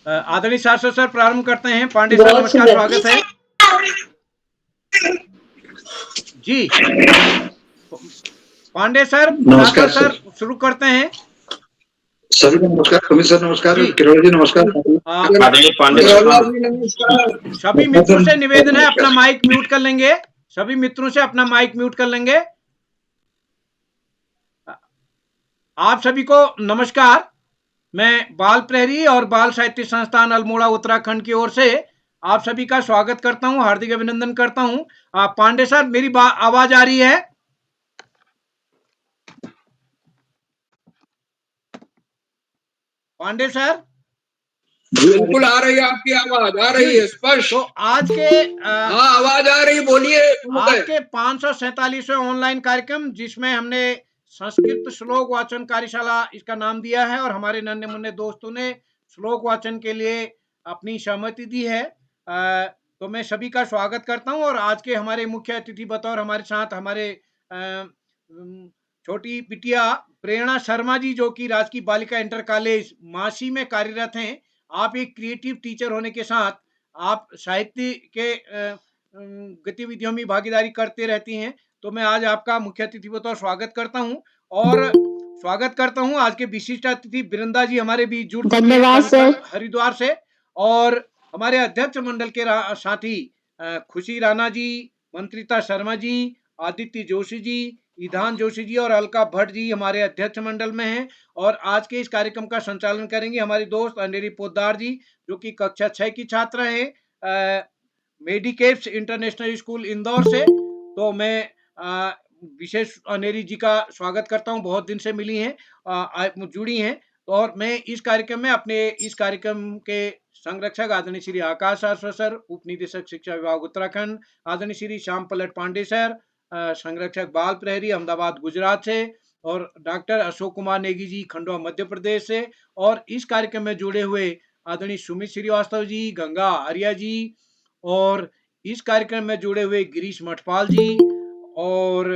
आदरणीय शास्त्री सर प्रारंभ करते हैं। पांडे सर नमस्कार, स्वागत है जी। पांडे सर, नमस्कार सर शुरू करते हैं। सभी को नमस्कार। कमित सर नमस्कार, किरोड़ जी नमस्कार, सभी मित्रों से निवेदन है अपना माइक म्यूट कर लेंगे। सभी मित्रों से अपना माइक म्यूट कर लेंगे। आप सभी को नमस्कार। मैं बाल प्रहरी और बाल साहित्य संस्थान अल्मोड़ा उत्तराखंड की ओर से आप सभी का स्वागत करता हूं, हार्दिक अभिनंदन करता हूं। पांडे सर, मेरी आवाज आ रही है? पांडे सर बिल्कुल आ रही है, आपकी आवाज आ रही है स्पष्ट। तो आज के हाँ, आवाज आ रही, बोलिए। आज के 547वें ऑनलाइन कार्यक्रम, जिसमें हमने संस्कृत श्लोक वाचन कार्यशाला इसका नाम दिया है और हमारे नन्हे मुन्ने दोस्तों ने श्लोक वाचन के लिए अपनी सहमति दी है। तो मैं सभी का स्वागत करता हूं। और आज के हमारे मुख्य अतिथि बतौर हमारे साथ हमारे छोटी बिटिया प्रेरणा शर्मा जी, जो कि राजकीय बालिका इंटर कॉलेज मासी में कार्यरत हैं। आप एक क्रिएटिव टीचर होने के साथ आप साहित्य के गतिविधियों में भागीदारी करते रहती हैं। तो मैं आज आपका मुख्य अतिथि बतौर स्वागत करता हूं और स्वागत करता हूं आज के विशिष्ट अतिथि वृंदा जी हमारे बीच जुड़ चुके हैं हरिद्वार से। और हमारे अध्यक्ष मंडल के साथी खुशी राणा जी, मंत्रिता शर्मा जी, आदित्य जोशी जी, ईधान जोशी जी और अलका भट्ट जी हमारे अध्यक्ष मंडल में हैं। और आज के इस कार्यक्रम का संचालन करेंगे हमारे दोस्त अंधेरी पोद्दार जी, जो कि कक्षा 6 की छात्रा है मेडिकेप्स इंटरनेशनल स्कूल इंदौर से। तो मैं विशेष अनेरी जी का स्वागत करता हूं, बहुत दिन से मिली हैं, जुड़ी हैं। और मैं इस कार्यक्रम में अपने इस कार्यक्रम के संरक्षक आदरणीय श्री आकाश शास्त्री सर, उप निदेशक शिक्षा विभाग उत्तराखंड आदरणीय श्री श्याम पलट पांडे सर, संरक्षक बाल प्रहरी अहमदाबाद गुजरात से, और डॉक्टर अशोक कुमार नेगी जी खंडवा मध्य प्रदेश से। और इस कार्यक्रम में जुड़े हुए आदरणीय सुमित श्रीवास्तव जी, गंगा आर्या जी, और इस कार्यक्रम में जुड़े हुए गिरीश मठपाल जी, और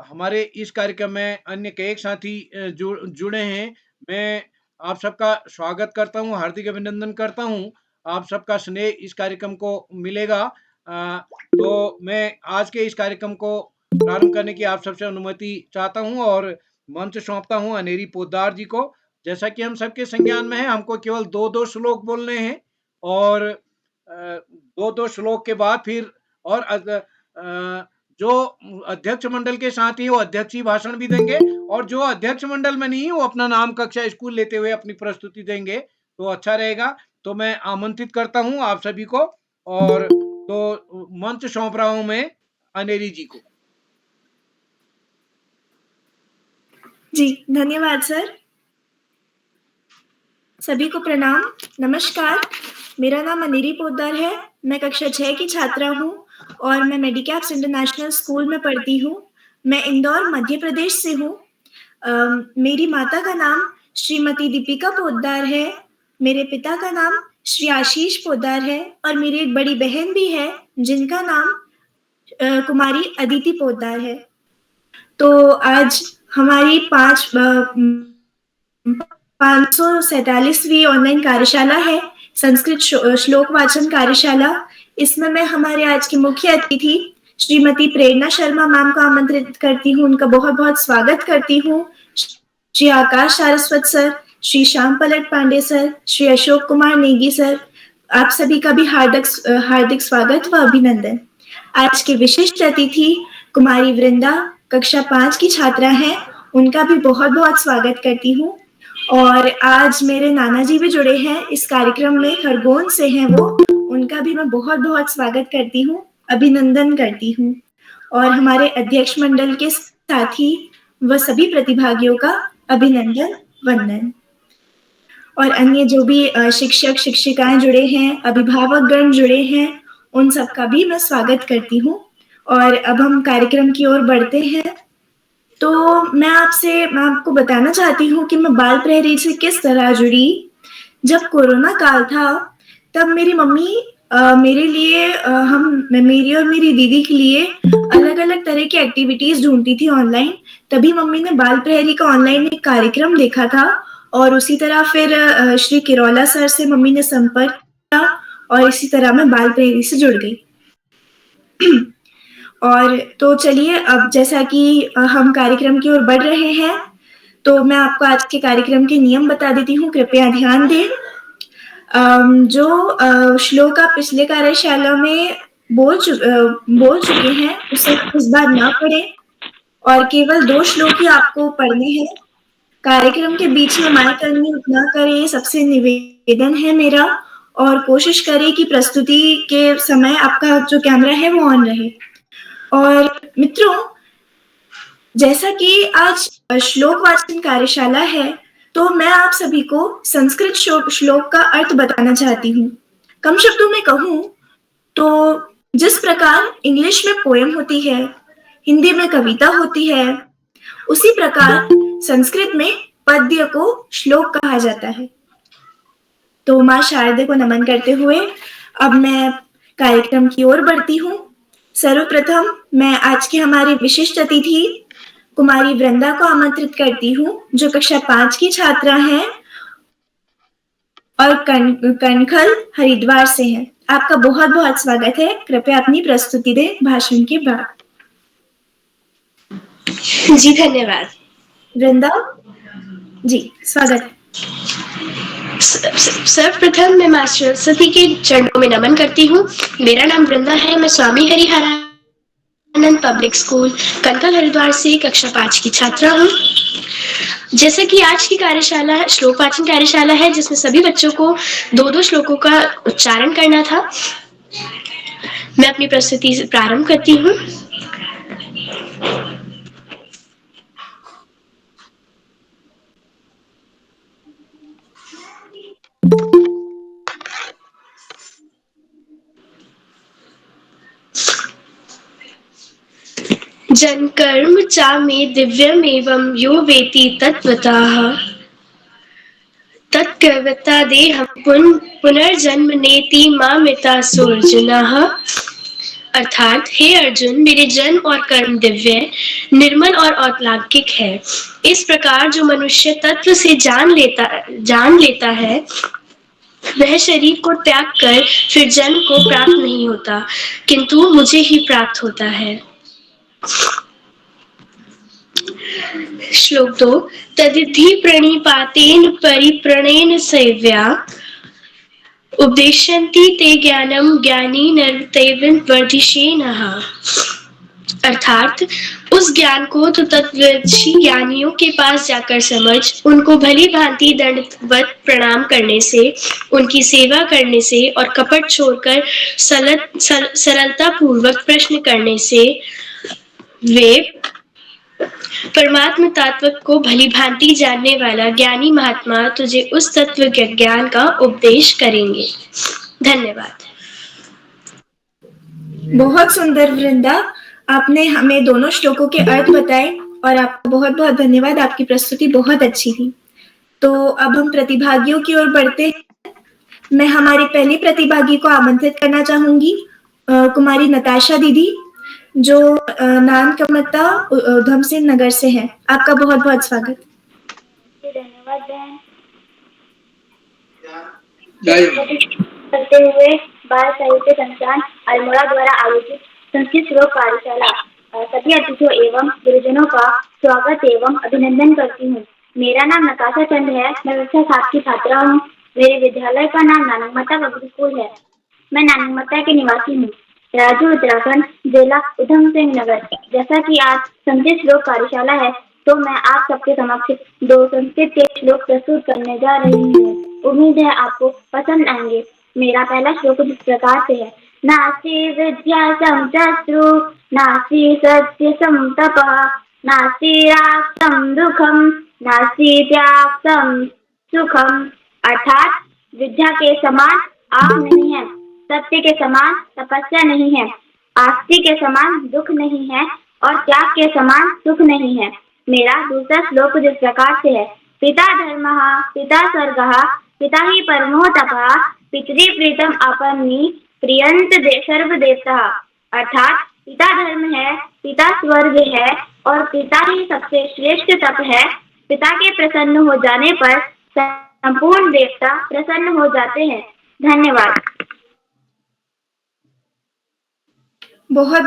हमारे इस कार्यक्रम में अन्य कई साथी जुड़े हैं। मैं आप सबका स्वागत करता हूं, हार्दिक अभिनंदन करता हूं। आप सबका स्नेह इस कार्यक्रम को मिलेगा। तो मैं आज के इस कार्यक्रम को प्रारंभ करने की आप सबसे अनुमति चाहता हूं और मंच सौंपता हूं अनेरी पोद्दार जी को। जैसा कि हम सबके संज्ञान में है, हमको केवल 2-2 श्लोक बोलने हैं और 2-2 श्लोक के बाद फिर और जो अध्यक्ष मंडल के साथ ही वो अध्यक्षीय भाषण भी देंगे, और जो अध्यक्ष मंडल में नहीं वो अपना नाम कक्षा स्कूल लेते हुए अपनी प्रस्तुति देंगे, तो अच्छा रहेगा। तो मैं आमंत्रित करता हूं आप सभी को, और तो मंच सौंप रहा हूं मैं अनेरी जी को। जी धन्यवाद सर। सभी को प्रणाम, नमस्कार। मेरा नाम अनेरी पोद्दार है। मैं कक्षा 6 की छात्रा हूँ और मैं मेडिकैप्स इंटरनेशनल स्कूल में पढ़ती हूँ। मैं इंदौर मध्य प्रदेश से हूँ। मेरी माता का नाम श्रीमती दीपिका पोद्दार है, मेरे पिता का नाम श्री आशीष पोद्दार है और मेरी एक बड़ी बहन भी है जिनका नाम कुमारी अदिति पोद्दार है। तो आज हमारी 547वीं ऑनलाइन कार्यशाला है, संस्कृत श्लोक वाचन कार्यशाला। इसमें मैं हमारे आज के मुख्य अतिथि श्रीमती प्रेरणा शर्मा मैम को आमंत्रित करती हूँ, उनका बहुत बहुत स्वागत करती हूँ। श्री आकाश सारस्वत सर, श्री श्याम पलट पांडे सर, श्री अशोक कुमार नेगी सर, आप सभी का भी हार्दिक स्वागत व अभिनंदन। आज के विशिष्ट अतिथि कुमारी वृंदा कक्षा 5 की छात्रा हैं, उनका भी बहुत बहुत स्वागत करती हूँ। और आज मेरे नाना जी भी जुड़े हैं इस कार्यक्रम में, खरगोन से हैं वो, उनका भी मैं बहुत बहुत स्वागत करती हूँ, अभिनंदन करती हूँ। और हमारे अध्यक्ष मंडल के साथी व सभी प्रतिभागियों का अभिनंदन वंदन। और अन्य जो भी शिक्षक शिक्षिकाएं जुड़े हैं, अभिभावक गण जुड़े हैं, उन सबका भी मैं स्वागत करती हूँ। और अब हम कार्यक्रम की ओर बढ़ते हैं। तो मैं आपको बताना चाहती हूँ कि मैं बाल प्रहरी से किस तरह जुड़ी। जब कोरोना काल था तब मेरी मम्मी मेरे लिए मेरी और मेरी दीदी के लिए अलग अलग तरह की एक्टिविटीज ढूंढती थी ऑनलाइन। तभी मम्मी ने बाल प्रहरी का ऑनलाइन एक कार्यक्रम देखा था और उसी तरह फिर श्री किरोला सर से मम्मी ने संपर्क किया और इसी तरह मैं बाल प्रेरी से जुड़ गई। और तो चलिए अब जैसा कि हम कार्यक्रम की ओर बढ़ रहे हैं, तो मैं आपको आज के कार्यक्रम के नियम बता देती हूँ, कृपया ध्यान दें। जो श्लोक आप पिछले कार्यशाला में बोल चुके हैं उसे इस बार ना पढ़ें और केवल 2 श्लोक ही आपको पढ़ने हैं। कार्यक्रम के बीच में माइक अनम्यूट ना करें, सबसे निवेदन है मेरा, और कोशिश करें कि प्रस्तुति के समय आपका जो कैमरा है वो ऑन रहे। और मित्रों, जैसा कि आज श्लोक वाचन कार्यशाला है, तो मैं आप सभी को संस्कृत श्लोक का अर्थ बताना चाहती हूँ। कम शब्दों में कहूँ तो जिस प्रकार इंग्लिश में पोएम होती है, हिंदी में कविता होती है, उसी प्रकार संस्कृत में पद्य को श्लोक कहा जाता है। तो माँ शारदे को नमन करते हुए अब मैं कार्यक्रम की ओर बढ़ती हूँ। सर्वप्रथम मैं आज के हमारे विशिष्ट अतिथि कुमारी वृंदा को आमंत्रित करती हूँ, जो कक्षा 5 की छात्रा हैं और कनखल हरिद्वार से हैं। आपका बहुत बहुत स्वागत है। कृपया अपनी प्रस्तुति दें भाषण के बाद। जी धन्यवाद। वृंदा जी, स्वागत है। सर्वप्रथम मैं माँ सरस्वती के चरणों में नमन करती हूँ। मेरा नाम वृंदा है। मैं स्वामी हरिहरानंद पब्लिक स्कूल कनखल हरिद्वार से कक्षा 5 की छात्रा हूँ। जैसे कि आज की कार्यशाला श्लोक वाचन कार्यशाला है, जिसमें सभी बच्चों को 2-2 श्लोकों का उच्चारण करना था। मैं अपनी प्रस्तुति से प्रारंभ करती हूँ। जन कर्म चामे दिव्यमेवं यो वेति तत्त्वतः तत्कर्मता देहं पुनर्जन्म नेति मामिता सोर्जुनः। अर्थात हे अर्जुन, मेरे जन्म और कर्म दिव्य, निर्मल और अलौकिक है। इस प्रकार जो मनुष्य तत्व से जान लेता है, वह शरीर को त्याग कर फिर जन्म को प्राप्त नहीं होता, किंतु मुझे ही प्राप्त होता है। श्लोक 2। तदिति प्रणिपातेन परिप्रणेन सेव्या उपदेशन्ति ते ज्ञानम ज्ञानिनः तैवं वर्धिषेणः। अर्थात उस ज्ञान को तो तत्वदर्शी ज्ञानियों के पास जाकर समझ, उनको भली भांति दंडवत प्रणाम करने से, उनकी सेवा करने से और कपट छोड़कर सरलता पूर्वक प्रश्न करने से वे परमात्म तत्व को भली भांति जानने वाला ज्ञानी महात्मा तुझे उस तत्व ज्ञान का उपदेश करेंगे। धन्यवाद। बहुत सुंदर वृंदा, आपने हमें दोनों श्लोकों के अर्थ बताए और आपका बहुत बहुत धन्यवाद। आपकी प्रस्तुति बहुत अच्छी थी। तो अब हम प्रतिभागियों की ओर बढ़ते हैं। मैं हमारी पहली प्रतिभागी को आमंत्रित करना चाहूंगी, कुमारी नताशा दीदी, जो नानकमता उधम सिंह नगर से है। आपका बहुत बहुत स्वागत। धन्यवाद बहन। करते हुए बाल साहित्य संस्थान अल्मोड़ा द्वारा आयोजित संस्कृत श्लोक कार्यशाला सभी अतिथियों एवं गुरुजनों का स्वागत एवं अभिनंदन करती हूँ। मेरा नाम नताशा चंद है। मैं कक्षा 7 की छात्रा हूँ। मेरे विद्यालय का नाम नानकमता पब्लिक स्कूल है। मैं नानकमता के निवासी हूँ, राज्य उत्तराखंड, जिला उधम सिंह नगर। जैसा कि आज संस्कृत श्लोक कार्यशाला है, तो मैं आप सबके समक्ष 2 संस्कृत के श्लोक प्रस्तुत करने जा रही हूँ। उम्मीद है आपको पसंद आएंगे। मेरा पहला श्लोक इस प्रकार से है। नास्ति विद्या संशस्त्रु, नास्ति सत्य संतपः, नास्ति रागं दुःखं, नास्ति त्यागं सुखम। अर्थात विद्या के समान आग नहीं है, सत्य के समान तपस्या नहीं है, आस्ति के समान दुख नहीं है और त्याग के समान सुख नहीं है। मेरा दूसरा श्लोक जिस प्रकार से है। पिता धर्मः, पिता स्वर्गः, पिता ही परमो तपः, पितृप्रीतम अपन्नि प्रियंत सर्वदेवता। अर्थात पिता धर्म है, पिता स्वर्ग है और पिता ही सबसे श्रेष्ठ तप है। पिता के प्रसन्न हो जाने पर संपूर्ण देवता प्रसन्न हो जाते हैं। धन्यवाद। बहुत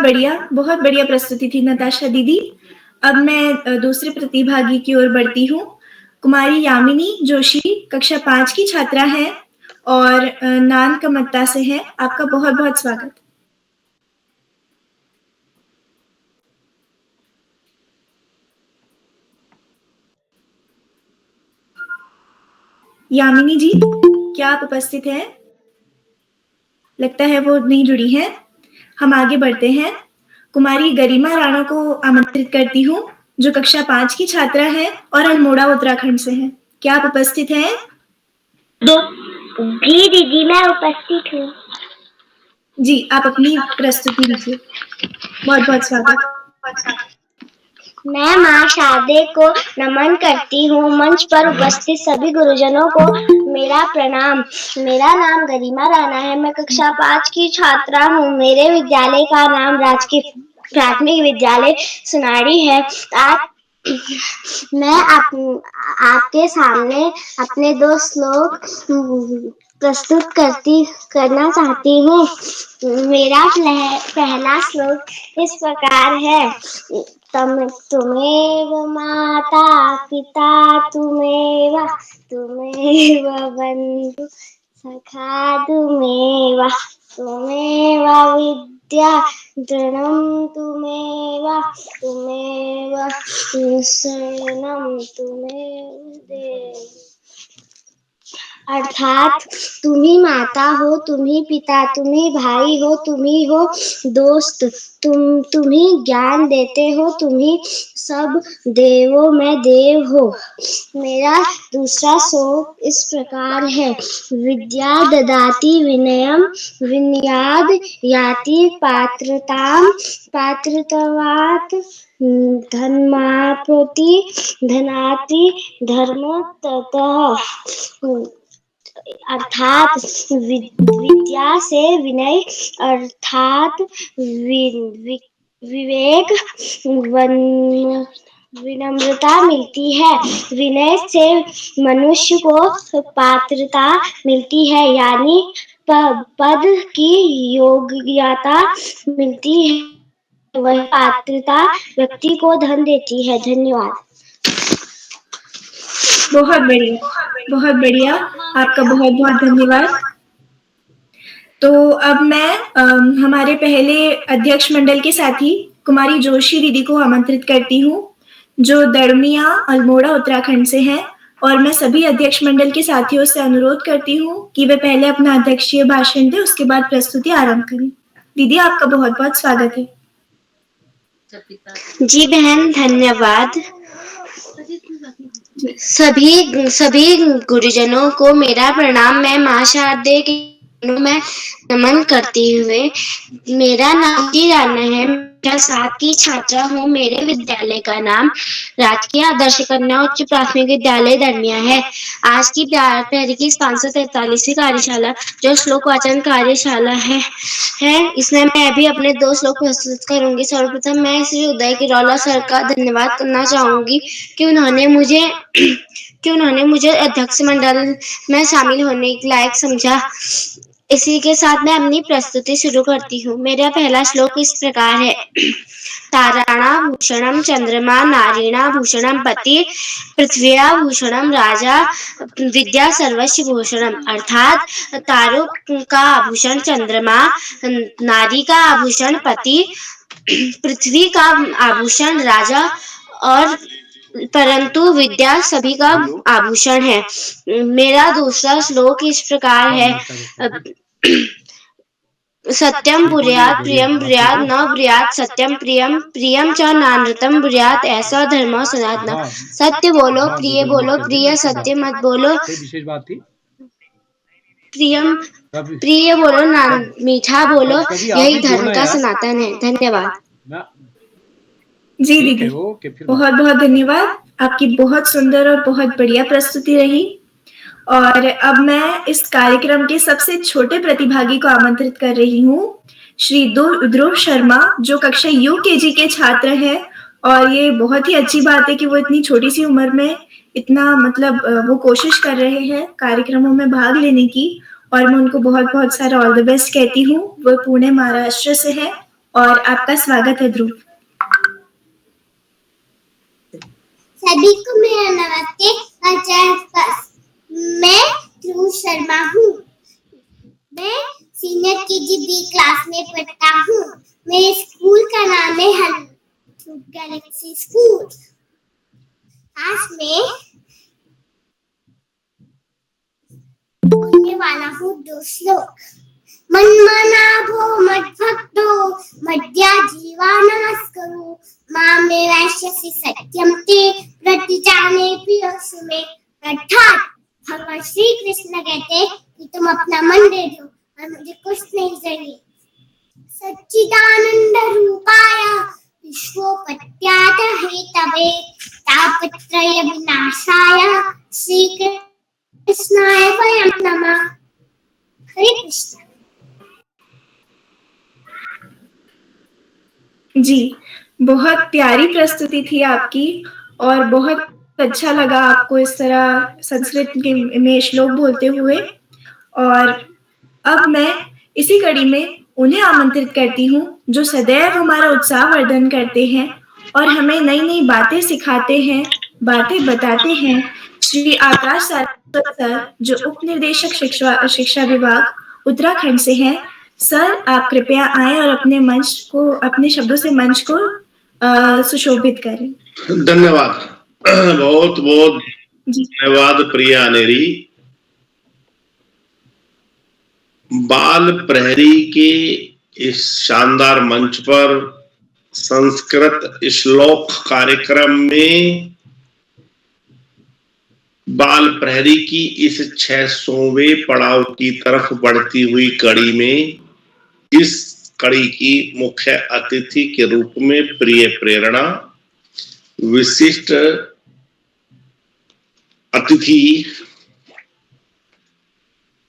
बढ़िया प्रस्तुति थी नताशा दीदी। अब मैं दूसरे प्रतिभागी की ओर बढ़ती हूँ। कुमारी यामिनी जोशी कक्षा 5 की छात्रा है और नानकमत्ता से है। आपका बहुत बहुत स्वागत। यामिनी जी, क्या आप उपस्थित हैं? लगता है वो नहीं जुड़ी हैं। हम आगे बढ़ते हैं। कुमारी गरिमा राणा को आमंत्रित करती हूँ, जो कक्षा 5 की छात्रा है और अल्मोड़ा उत्तराखंड से है। क्या आप उपस्थित हैं? जी दीदी, मैं उपस्थित हूँ। जी, आप अपनी प्रस्तुति दीजिए। बहुत बहुत स्वागत। मैं माँ शारदे को नमन करती हूँ। मंच पर उपस्थित सभी गुरुजनों को मेरा प्रणाम। मेरा नाम गरिमा राणा है। मैं कक्षा 5 की छात्रा हूँ। मेरे विद्यालय का नाम राजकीय प्राथमिक विद्यालय सुनाड़ी है। आज मैं आपके सामने अपने 2 श्लोक प्रस्तुत करना चाहती हूँ। मेरा पहला श्लोक इस प्रकार है। तुमेव माता पिता तुमेव बंधु सखा तुमेव विद्या दृढ़ं तुमेव शरणं तुमेव देव। अर्थात तुम ही माता हो, तुम ही पिता, तुम ही भाई हो, तुम ही हो दोस्त, तुम ही ज्ञान देते हो, तुम ही सब देवों में देव हो। मेरा दूसरा श्लोक इस प्रकार है। विद्या ददाति विनयम विनयाद याति पात्रत्वात् धर्माप्नोति धनाति धर्मो ततः। अर्थात विद्या से विनय अर्थात विवेक विनम्रता मिलती है। विनय से मनुष्य को पात्रता मिलती है, यानी पद की योग्यता मिलती है। वह पात्रता व्यक्ति को धन देती है। धन्यवाद। बहुत बढ़िया। आपका बहुत बहुत धन्यवाद। तो अब मैं हमारे पहले अध्यक्ष मंडल के साथी कुमारी जोशी दीदी को आमंत्रित करती हूँ, जो दड़मिया अल्मोड़ा उत्तराखंड से हैं। और मैं सभी अध्यक्ष मंडल के साथियों से अनुरोध करती हूँ कि वे पहले अपना अध्यक्षीय भाषण दें, उसके बाद प्रस्तुति आरंभ करें। दीदी, आपका बहुत बहुत स्वागत है। जी बहन, धन्यवाद। सभी गुरुजनों को मेरा प्रणाम। मैं माँ शारदे के चरणों में नमन करते हुए, मेरा नाम राणा है। मैं 7 की छात्रा हूँ। मेरे विद्यालय का नाम राजकीय आदर्श कन्या उच्च प्राथमिक विद्यालय दड़मिया है। आज की पहली की 543वीं कार्यशाला जो श्लोक वाचन कार्यशाला है इसमें मैं भी अपने 2 श्लोक प्रस्तुत करूंगी। सर्वप्रथम मैं श्री उदय किरोला सर का धन्यवाद करना चाहूंगी कि उन्होंने मुझे अध्यक्ष मंडल में शामिल होने के लायक समझा। इसी के साथ मैं अपनी प्रस्तुति शुरू करती हूँ। मेरा पहला श्लोक इस प्रकार है। ताराणाभूषणं चंद्रमा नारीणा भूषणं पति पृथ्व्या भूषणं राजा विद्या सर्वस्य भूषणम। अर्थात तारों का आभूषण चंद्रमा, नारी का आभूषण पति, पृथ्वी का आभूषण राजा, और परंतु विद्या सभी का आभूषण है। मेरा दूसरा श्लोक इस प्रकार है। सत्यम ब्रूयात् प्रियम ब्रूयात् न ब्रूयात् सत्यम प्रियम प्रियम च नानृतम ब्रूयात् ऐसा धर्म सनातन। सत्य बोलो, प्रिय सत्य मत बोलो। विशेष बात थी। प्रिय बोलो, मीठा बोलो, यही धर्म का सनातन है। धन्यवाद। जी दीदी, बहुत बहुत धन्यवाद। आपकी बहुत सुंदर और बहुत बढ़िया प्रस्तुति रही। और अब मैं इस कार्यक्रम के सबसे छोटे प्रतिभागी को आमंत्रित कर रही हूँ, श्री ध्रुव शर्मा, जो कक्षा UKG के छात्र हैं और ये बहुत ही अच्छी बात है कि वो इतनी छोटी सी उम्र में इतना मतलब वो कोशिश कर रहे हैं कार्यक्रमों में भाग लेने की, और मैं उनको बहुत बहुत सारा ऑल द बेस्ट कहती हूँ। वो पुणे महाराष्ट्र से है और आपका स्वागत है ध्रुव। सभी को मेरा नमस्ते। मैं ध्रुव शर्मा हूँ। मैं सीनियर KG क्लास में पढ़ता हूँ। मेरे स्कूल का नाम है गैलेक्सी स्कूल। आज मैं बोलने वाला हूँ 2 श्लोक। मन्मना भो मद्भक्तो मद्या जीवानमस्करो मामे वैश्यसि सत्यम ते प्रतिजाने प्रियोसु में। अर्थात भगवान श्री कृष्ण कहते हैं कि तुम अपना मन दे दो और मुझे कुछ नहीं चाहिए। सच्चिदानंद रूपाय विश्वोपत्यात हेतवे तापत्रय विनाशाय श्री कृष्णाय वयं नमः। हरे कृष्ण। जी, बहुत प्यारी प्रस्तुति थी आपकी और बहुत अच्छा लगा आपको इस तरह संस्कृत में श्लोक बोलते हुए। और अब मैं इसी कड़ी में उन्हें आमंत्रित करती हूँ जो सदैव हमारा उत्साह वर्धन करते हैं और हमें नई नई बातें सिखाते हैं, बातें बताते हैं। श्री आकाश सारस्वत सर, जो उप निर्देशक शिक्षा विभाग उत्तराखंड से हैं। सर, आप कृपया आए और अपने शब्दों से मंच को सुशोभित करें। धन्यवाद, बहुत बहुत धन्यवाद प्रिया अनेरी। बाल प्रहरी के इस शानदार मंच पर संस्कृत श्लोक कार्यक्रम में बाल प्रहरी की इस 600वें पड़ाव की तरफ बढ़ती हुई कड़ी में इस कड़ी की मुख्य अतिथि के रूप में प्रिय प्रेरणा, विशिष्ट अतिथि,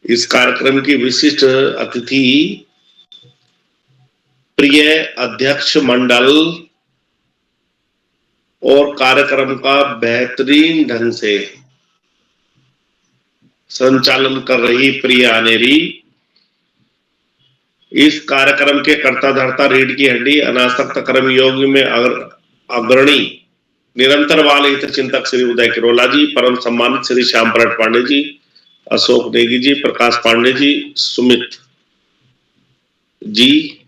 इस कार्यक्रम की विशिष्ट अतिथि, प्रिय अध्यक्ष मंडल और कार्यक्रम का बेहतरीन ढंग से संचालन कर रही प्रिया अनेरी, इस कार्यक्रम के कर्ता धर्ता, रीढ़ की हड्डी, अनासक्त कर्म योग में अग्रणी निरंतर बाल हित चिंतक श्री उदय किरोला जी, परम सम्मानित श्री श्याम पराट पांडे जी, अशोक नेगी जी, प्रकाश पांडे जी, सुमित जी,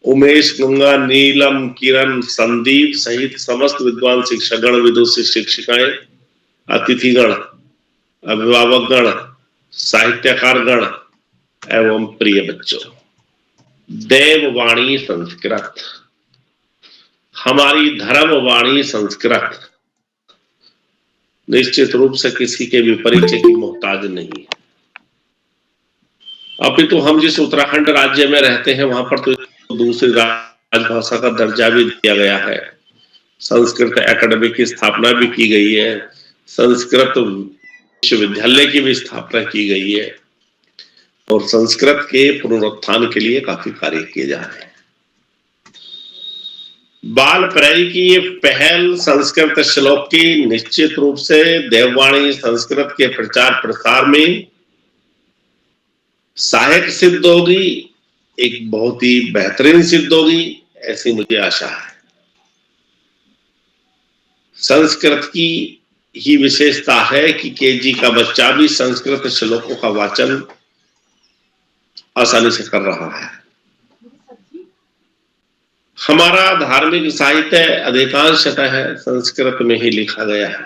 उमेश, गंगा, नीलम, किरण, संदीप सहित समस्त विद्वान शिक्षकगण, विदुषी शिक्षिकाएं, अतिथिगण, अभिभावकगण, साहित्यकारगण एवं प्रिय बच्चों, देववाणी संस्कृत, हमारी धर्मवाणी संस्कृत निश्चित रूप से किसी के भी परिचय की मोहताज नहीं है। अपितु हम जिस उत्तराखंड राज्य में रहते हैं वहां पर तो दूसरी राजभाषा का दर्जा भी दिया गया है। संस्कृत एकेडमी की स्थापना भी की गई है, संस्कृत विश्वविद्यालय की भी स्थापना की गई है और संस्कृत के पुनरुत्थान के लिए काफी कार्य किए जा रहे हैं। बाल प्रहरी की ये पहल संस्कृत श्लोक की निश्चित रूप से देववाणी संस्कृत के प्रचार प्रसार में सहायक सिद्ध होगी, एक बहुत ही बेहतरीन सिद्ध होगी, ऐसी मुझे आशा है। संस्कृत की ही विशेषता है कि केजी का बच्चा भी संस्कृत श्लोकों का वाचन आसानी से कर रहा है। हमारा धार्मिक साहित्य अधिकांशतः संस्कृत में ही लिखा गया है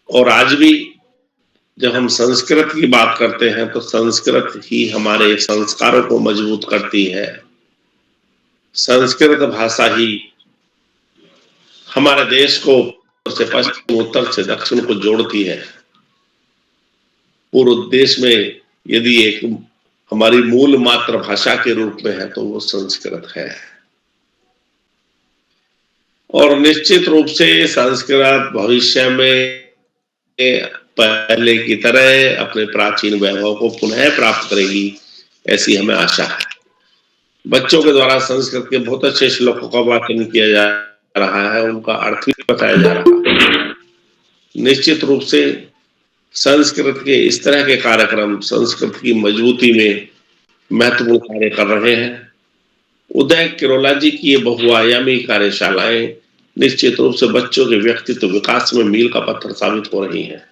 और आज भी जब हम संस्कृत की बात करते हैं तो संस्कृत ही हमारे संस्कारों को मजबूत करती है। संस्कृत भाषा ही हमारे देश को से पश्चिम, उत्तर से दक्षिण को जोड़ती है। पूरे देश में यदि एक हमारी मूल मातृभाषा के रूप में है तो वो संस्कृत है और निश्चित रूप से संस्कृत भविष्य में पहले की तरह अपने प्राचीन वैभव को पुनः प्राप्त करेगी, ऐसी हमें आशा है। बच्चों के द्वारा संस्कृत के बहुत अच्छे श्लोकों का वाचन किया जा रहा है, उनका अर्थ भी बताया जा रहा है। निश्चित रूप से संस्कृत के इस तरह के कार्यक्रम संस्कृत की मजबूती में महत्वपूर्ण कार्य कर रहे हैं। उदय किरोला जी की ये बहुआयामी कार्यशालाएं निश्चित रूप से बच्चों के व्यक्तित्व विकास में मील का पत्थर साबित हो रही हैं।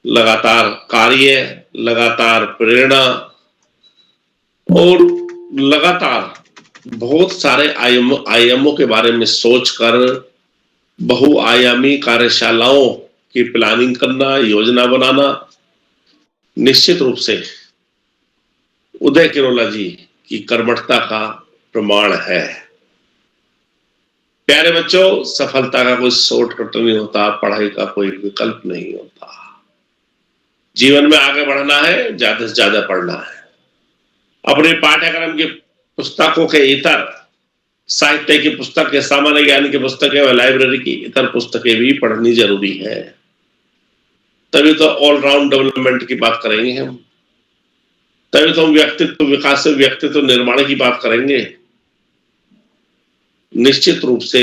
लगातार कार्य, लगातार प्रेरणा और लगातार बहुत सारे आयामों के बारे में सोचकर बहुआयामी कार्यशालाओं की प्लानिंग करना, योजना बनाना निश्चित रूप से उदय किरोला जी की कर्मठता का प्रमाण है। प्यारे बच्चों, सफलता का कोई शॉर्टकट नहीं होता, पढ़ाई का कोई विकल्प नहीं होता। जीवन में आगे बढ़ना है, ज्यादा से ज्यादा पढ़ना है। अपने पाठ्यक्रम की पुस्तकों के इतर साहित्य की पुस्तक के, सामान्य ज्ञान की पुस्तकें और लाइब्रेरी की इतर पुस्तकें भी पढ़नी जरूरी है। तभी तो ऑलराउंड डेवलपमेंट की बात करेंगे हम, तभी तो हम व्यक्तित्व विकास, व्यक्तित्व निर्माण की बात करेंगे। निश्चित रूप से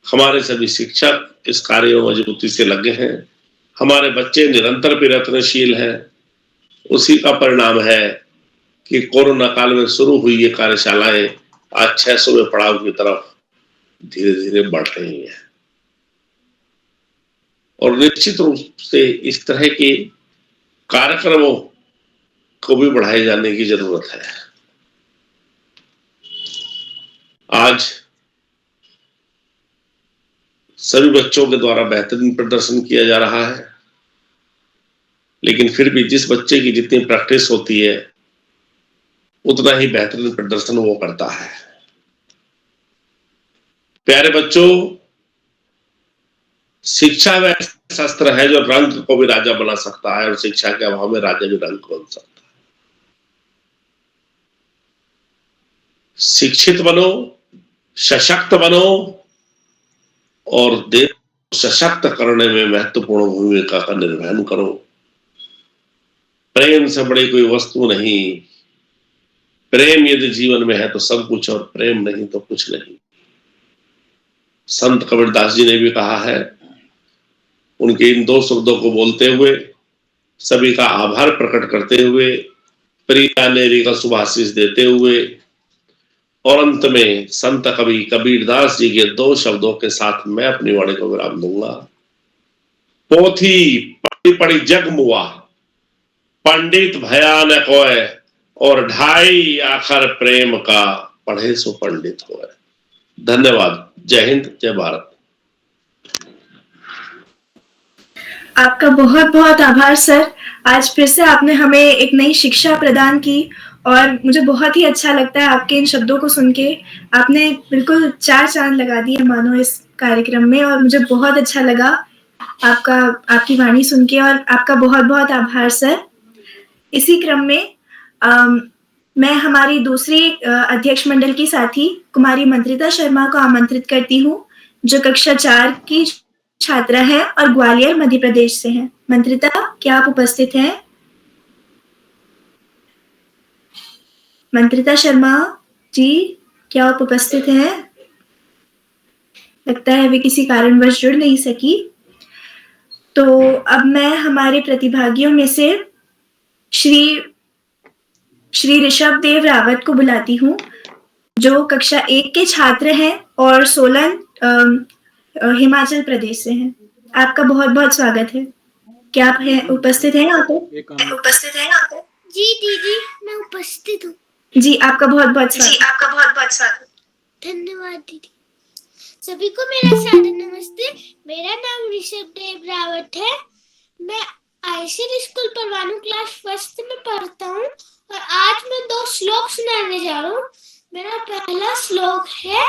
हमारे सभी शिक्षक इस कार्य में मजबूती से लगे हैं, हमारे बच्चे निरंतर प्रयत्नशील हैं। उसी का परिणाम है कि कोरोना काल में शुरू हुई ये कार्यशालाएं आज 600वें पड़ाव की तरफ धीरे धीरे बढ़ रही हैं। और निश्चित रूप से इस तरह के कार्यक्रमों को भी बढ़ाए जाने की जरूरत है। आज सभी बच्चों के द्वारा बेहतरीन प्रदर्शन किया जा रहा है, लेकिन फिर भी जिस बच्चे की जितनी प्रैक्टिस होती है उतना ही बेहतरीन प्रदर्शन वो करता है। प्यारे बच्चों, शिक्षा वह शस्त्र है जो रंग को भी राजा बना सकता है, और शिक्षा के अभाव में राजा भी रंग को बन सकता है। शिक्षित बनो, सशक्त बनो और देश को सशक्त करने में महत्वपूर्ण भूमिका का निर्वहन करो। प्रेम से बड़ी कोई वस्तु नहीं। प्रेम यदि जीवन में है तो सब कुछ, और प्रेम नहीं तो कुछ नहीं। संत कबीरदास जी ने भी कहा है, उनके इन दो शब्दों को बोलते हुए, सभी का आभार प्रकट करते हुए, प्रिया नेरी का शुभाशीष देते हुए, और अंत में संत कवि कबीरदास जी के दो शब्दों के साथ मैं अपनी वाणी को विराम दूंगा। पोथी पढ़ी पढ़ी जग मुआ, पंडित भयानक होए, और ढाई आखर प्रेम का, पढ़े सो पंडित होए। धन्यवाद। जय हिंद, जय भारत। आपका बहुत बहुत आभार सर। आज फिर से आपने हमें एक नई शिक्षा प्रदान की, और मुझे बहुत ही अच्छा लगता है आपके इन शब्दों को सुन के। आपने बिल्कुल 4 चांद लगा दिए मानो इस कार्यक्रम में, और मुझे बहुत अच्छा लगा आपकी वाणी सुन के, और आपका बहुत बहुत आभार सर। इसी क्रम में मैं हमारी दूसरी अध्यक्ष मंडल की साथी कुमारी मंत्रिता शर्मा को आमंत्रित करती हूँ, जो कक्षा 4 की छात्रा है और ग्वालियर मध्य प्रदेश से हैं। मंत्रिता, क्या आप उपस्थित हैं? मंत्रिता शर्मा जी, क्या आप उपस्थित हैं? लगता है वे किसी कारणवश जुड़ नहीं सकी। तो अब मैं हमारे प्रतिभागियों में से श्री ऋषभ देव रावत को बुलाती हूँ, जो कक्षा 1 के छात्र हैं और सोलन हिमाचल प्रदेश से हैं। आपका बहुत बहुत स्वागत है। क्या आप उपस्थित हैं यहाँ पे? उपस्थित हैं यहाँ पे? जी दीदी, मैं उपस्थित हूँ। जी, आपका बहुत बहुत स्वागत। धन्यवाद दीदी। सभी को मेरा सादर नमस्ते। मेरा नाम ऋषभ देव रावत है। मैं आईसीडी स्कूल परवाणु क्लास 1 में पढ़ता हूँ, और आज मैं 2 श्लोक सुनाने जा रहा हूँ। मेरा पहला श्लोक है,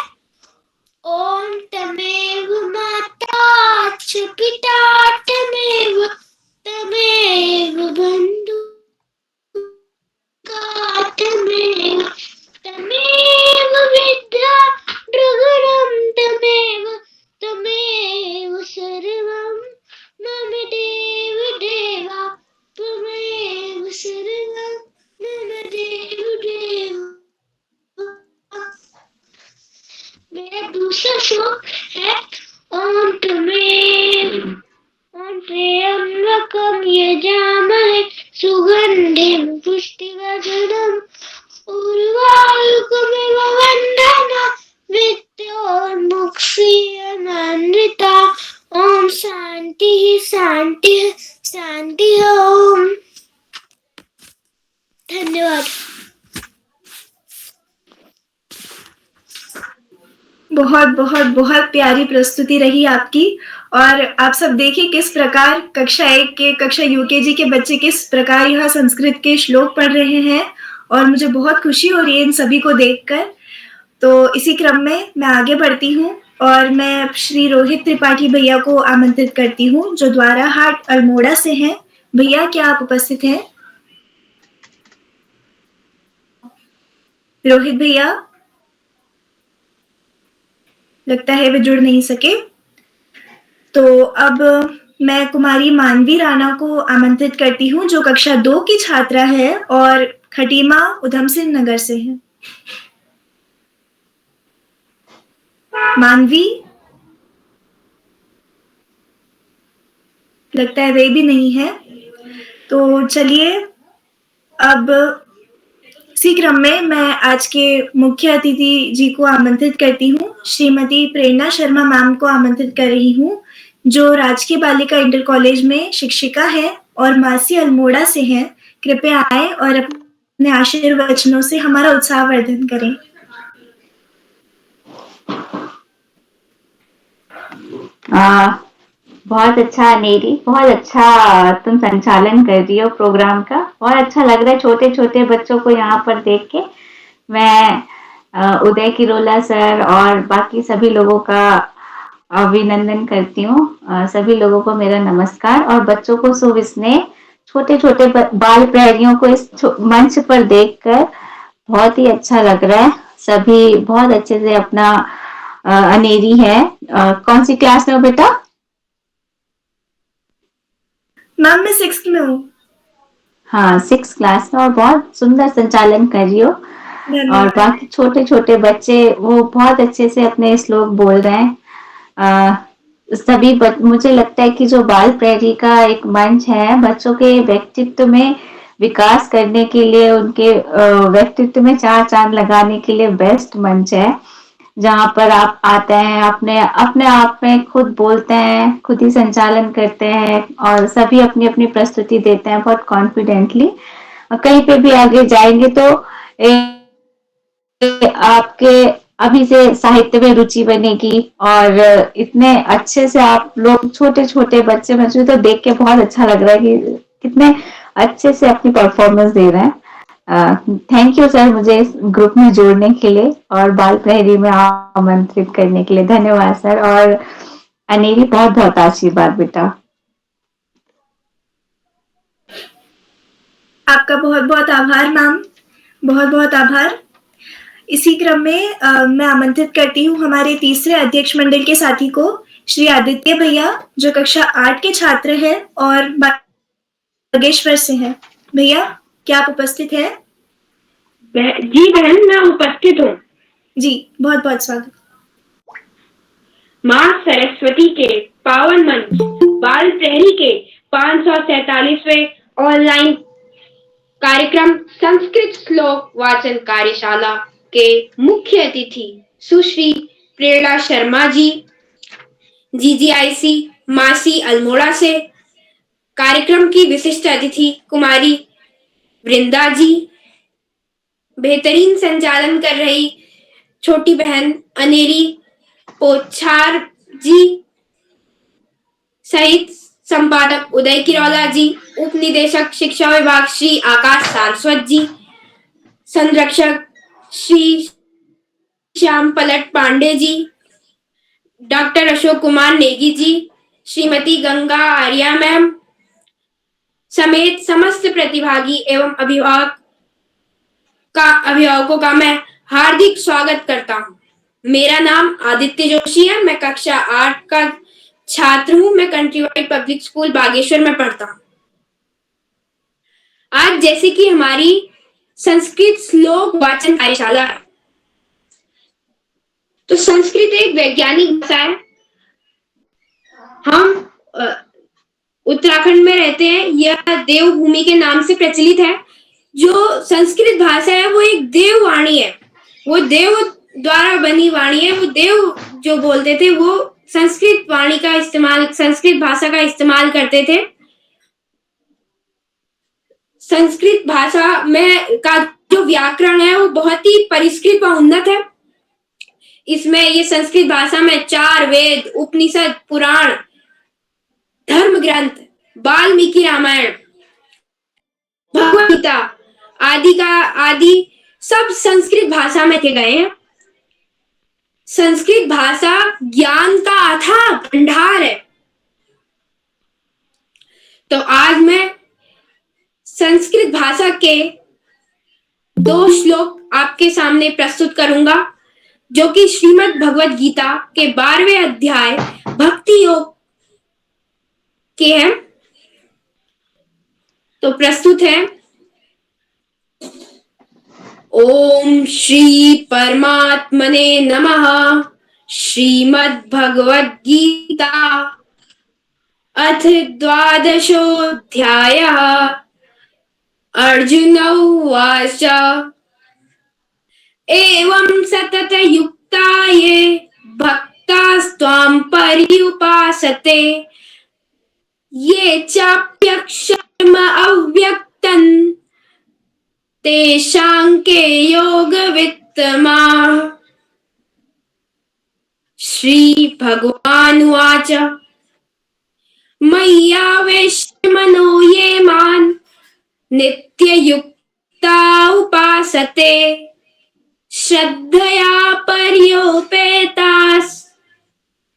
ओम तमेव माता च पिता तमेव बंधु तमेव विद्या द्रगणं तमेव सर्वं मम देव देवा त्वमेव सुख है। ओम त्वमेव ओम त्र्यंबकम यजामहे सुगंधिं पुष्टिवर्धनम् उर्वारुकमिव वन्दना विद्योन्मुक्तिरमृता। ओम शांति शांति शांति ओम। धन्यवाद। बहुत बहुत बहुत प्यारी प्रस्तुति रही आपकी। और आप सब देखिए किस प्रकार कक्षा 1 के कक्षा यूकेजी के बच्चे किस प्रकार यह संस्कृत के श्लोक पढ़ रहे हैं और मुझे बहुत खुशी हो रही है इन सभी को देखकर। तो इसी क्रम में मैं आगे बढ़ती हूँ और मैं श्री रोहित त्रिपाठी भैया को आमंत्रित करती हूँ जो द्वाराहाट अल्मोड़ा से हैं। भैया क्या आप उपस्थित हैं? रोहित भैया, लगता है वे जुड़ नहीं सके। तो अब मैं कुमारी मानवी राणा को आमंत्रित करती हूँ जो कक्षा 2 की छात्रा है और खटीमा उधम सिंह नगर से है। मानवी, लगता है वे भी नहीं है। तो चलिए अब इसी क्रम में मैं आज के मुख्य अतिथि जी को आमंत्रित करती हूँ। श्रीमती प्रेरणा शर्मा मैम को आमंत्रित कर रही हूँ जो राजकीय बालिका इंटर कॉलेज में शिक्षिका है और मासी अल्मोड़ा से हैं। कृपया आए और अपने आशीर्वचनों से हमारा उत्साहवर्धन करें। बहुत अच्छा नेरी, बहुत अच्छा तुम संचालन कर रही हो प्रोग्राम का। बहुत अच्छा लग रहा है छोटे छोटे बच्चों को यहाँ पर देख के। मैं उदय किरोला सर और बाकी सभी लोगों का अभिनंदन करती हूँ। सभी लोगों को मेरा नमस्कार और बच्चों को सुविस्नेह छोटे छोटे बाल प्रहरियों को इस मंच पर देखकर बहुत ही अच्छा लग रहा है। सभी बहुत अच्छे से अपना अनेरी है। कौन सी क्लास में हो बेटा? मैम मैं 6th में हूँ। हाँ 6th क्लास में और बहुत सुंदर संचालन कर रही हो। और बाकी छोटे छोटे बच्चे वो बहुत अच्छे से अपने श्लोक बोल रहे हैं। सभी मुझे लगता है कि जो बाल प्रहरी का एक मंच है बच्चों के व्यक्तित्व में विकास करने के लिए, उनके व्यक्तित्व में चार चांद लगाने के लिए बेस्ट मंच है जहाँ पर आप आते हैं, अपने आप में खुद बोलते हैं, खुद ही संचालन करते हैं और सभी अपनी अपनी प्रस्तुति देते हैं बहुत कॉन्फिडेंटली। और कहीं पे भी आगे जाएंगे तो आपके अभी से साहित्य में रुचि बनेगी और इतने अच्छे से आप लोग छोटे छोटे बच्चे मुझे तो देख के बहुत अच्छा लग रहा है कि कितने अच्छे से अपनी परफॉर्मेंस दे रहे हैं। थैंक यू सर मुझे इस ग्रुप में जोड़ने के लिए और बाल प्रहरी में आमंत्रित करने के लिए। धन्यवाद सर और अनेरी बहुत बहुत आशीर्वाद बेटा। आपका बहुत बहुत आभार मैम, बहुत बहुत आभार। इसी क्रम में मैं आमंत्रित करती हूँ हमारे तीसरे अध्यक्ष मंडल के साथी को श्री आदित्य भैया जो कक्षा 8 के छात्र हैं और बागेश्वर से हैं। भैया क्या आप उपस्थित हैं? जी बहन मैं उपस्थित हूँ। जी बहुत बहुत स्वागत। माँ सरस्वती के पावन मंच बाल प्रहरी के 547वें ऑनलाइन कार्यक्रम संस्कृत श्लोक वाचन कार्यशाला के मुख्य अतिथि सुश्री प्रेरणा शर्मा जी GGIC मासी अल्मोड़ा से, कार्यक्रम की विशिष्ट अतिथि कुमारी वृंदा जी, बेहतरीन संचालन कर रही छोटी बहन अनेरी पोछार जी सहित संपादक उदय किरोला जी, उप निदेशक शिक्षा विभाग श्री आकाश सारस्वत जी, संरक्षक श्री श्याम पलट पांडे जी, डॉक्टर अशोक कुमार नेगी जी, श्रीमती गंगा आर्या मैम समेत समस्त प्रतिभागी एवं अभिभावकों का मैं हार्दिक स्वागत करता हूँ। मेरा नाम आदित्य जोशी है। मैं कक्षा 8 का छात्र हूँ। मैं कंट्रीवाइड पब्लिक स्कूल बागेश्वर में पढ़ता हूँ। आज जैसे कि हमारी संस्कृत श्लोक वाचन कार्यशाला है तो संस्कृत एक वैज्ञानिक भाषा है। हम उत्तराखंड में रहते हैं, यह देवभूमि के नाम से प्रचलित है। जो संस्कृत भाषा है वो एक देववाणी है, वो देव द्वारा बनी वाणी है। वो देव जो बोलते थे वो संस्कृत वाणी का इस्तेमाल, संस्कृत भाषा का इस्तेमाल करते थे। संस्कृत भाषा में का जो व्याकरण है वो बहुत ही परिष्कृत व उन्नत है। इसमें ये संस्कृत भाषा में 4 वेद, उपनिषद, पुराण, धर्म ग्रंथ, वाल्मीकि रामायण, भगवद गीता आदि सब संस्कृत भाषा में के गए हैं। संस्कृत भाषा ज्ञान का अथाह भंडार है। तो आज मैं संस्कृत भाषा के 2 श्लोक आपके सामने प्रस्तुत करूंगा, जो कि श्रीमद् भगवद गीता के 12वें अध्याय भक्ति योग के हैं। तो प्रस्तुत है। ओम श्री परमात्मने नमः। श्रीमद् भगवद गीता अथ 12ोऽध्यायः। अर्जुन उवाच एवं सतत युक्ता ये भक्तास्त्वां पर्युपासते ये चाप्यक्षरम अव्यक्तं तेषां के योगवित्तमाः। श्री भगवानुवाच मय्यावेश्य मनो ये मां नित्ययुक्ता उपासते श्रद्धया पर्योपेतास्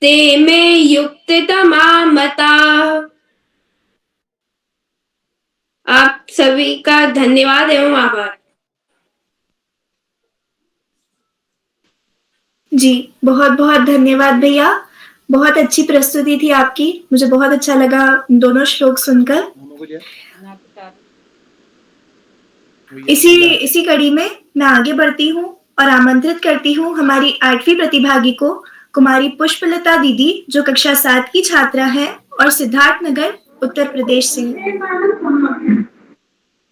ते मे युक्ततमा मताः। आप सभी का धन्यवाद एवं आभार। जी बहुत बहुत धन्यवाद भैया, बहुत अच्छी प्रस्तुति थी आपकी। मुझे बहुत अच्छा लगा दोनों श्लोक सुनकर। इसी कड़ी में मैं आगे बढ़ती हूँ और आमंत्रित करती हूँ हमारी 8वीं प्रतिभागी को, कुमारी पुष्पलता दीदी, जो कक्षा 7 की छात्रा है और सिद्धार्थनगर उत्तर प्रदेश से।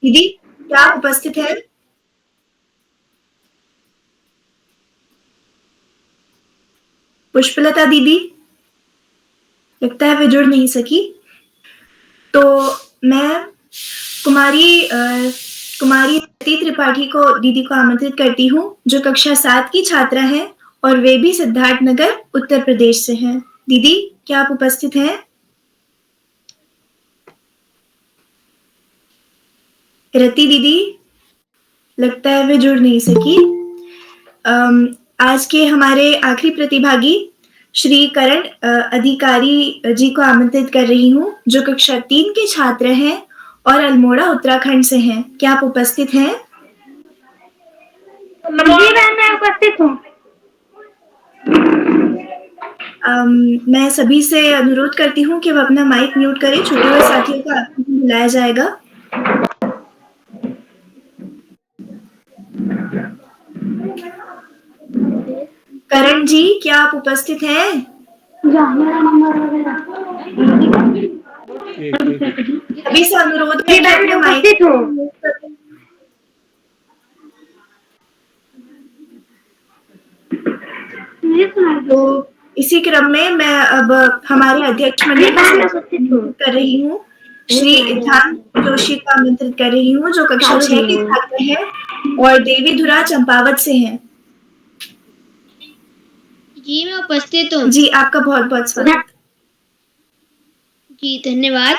दीदी क्या आप उपस्थित है? पुष्पलता दीदी, लगता है वे जुड़ नहीं सकी। तो मैं कुमारी रति त्रिपाठी को, दीदी को आमंत्रित करती हूँ, जो कक्षा 7 की छात्रा है और वे भी सिद्धार्थनगर उत्तर प्रदेश से हैं। दीदी क्या आप उपस्थित हैं? रति दीदी, लगता है वे जुड़ नहीं सकी। आज के हमारे आखिरी प्रतिभागी श्री करण अधिकारी जी को आमंत्रित कर रही हूँ, जो कक्षा 3 के छात्र हैं और अल्मोड़ा उत्तराखंड से हैं। क्या आप उपस्थित हैं? मैं उपस्थित हूँ। मैं सभी से अनुरोध करती हूँ कि वह अपना माइक म्यूट करें। छूटे हुए साथियों को बुलाया जाएगा। करण जी क्या आप उपस्थित हैं? अभी से अनुरोध है कि अपने माइक तो इसी क्रम में मैं अब हमारे अध्यक्ष मंडल कर रही हूँ, श्री इथान जोशी को आमंत्रित कर रही हूँ, जो कक्षा 6 के छात्र हैं और देवीधुरा चंपावत से हैं। जी मैं उपस्थित हूँ। जी आपका बहुत बहुत स्वागत। जी धन्यवाद।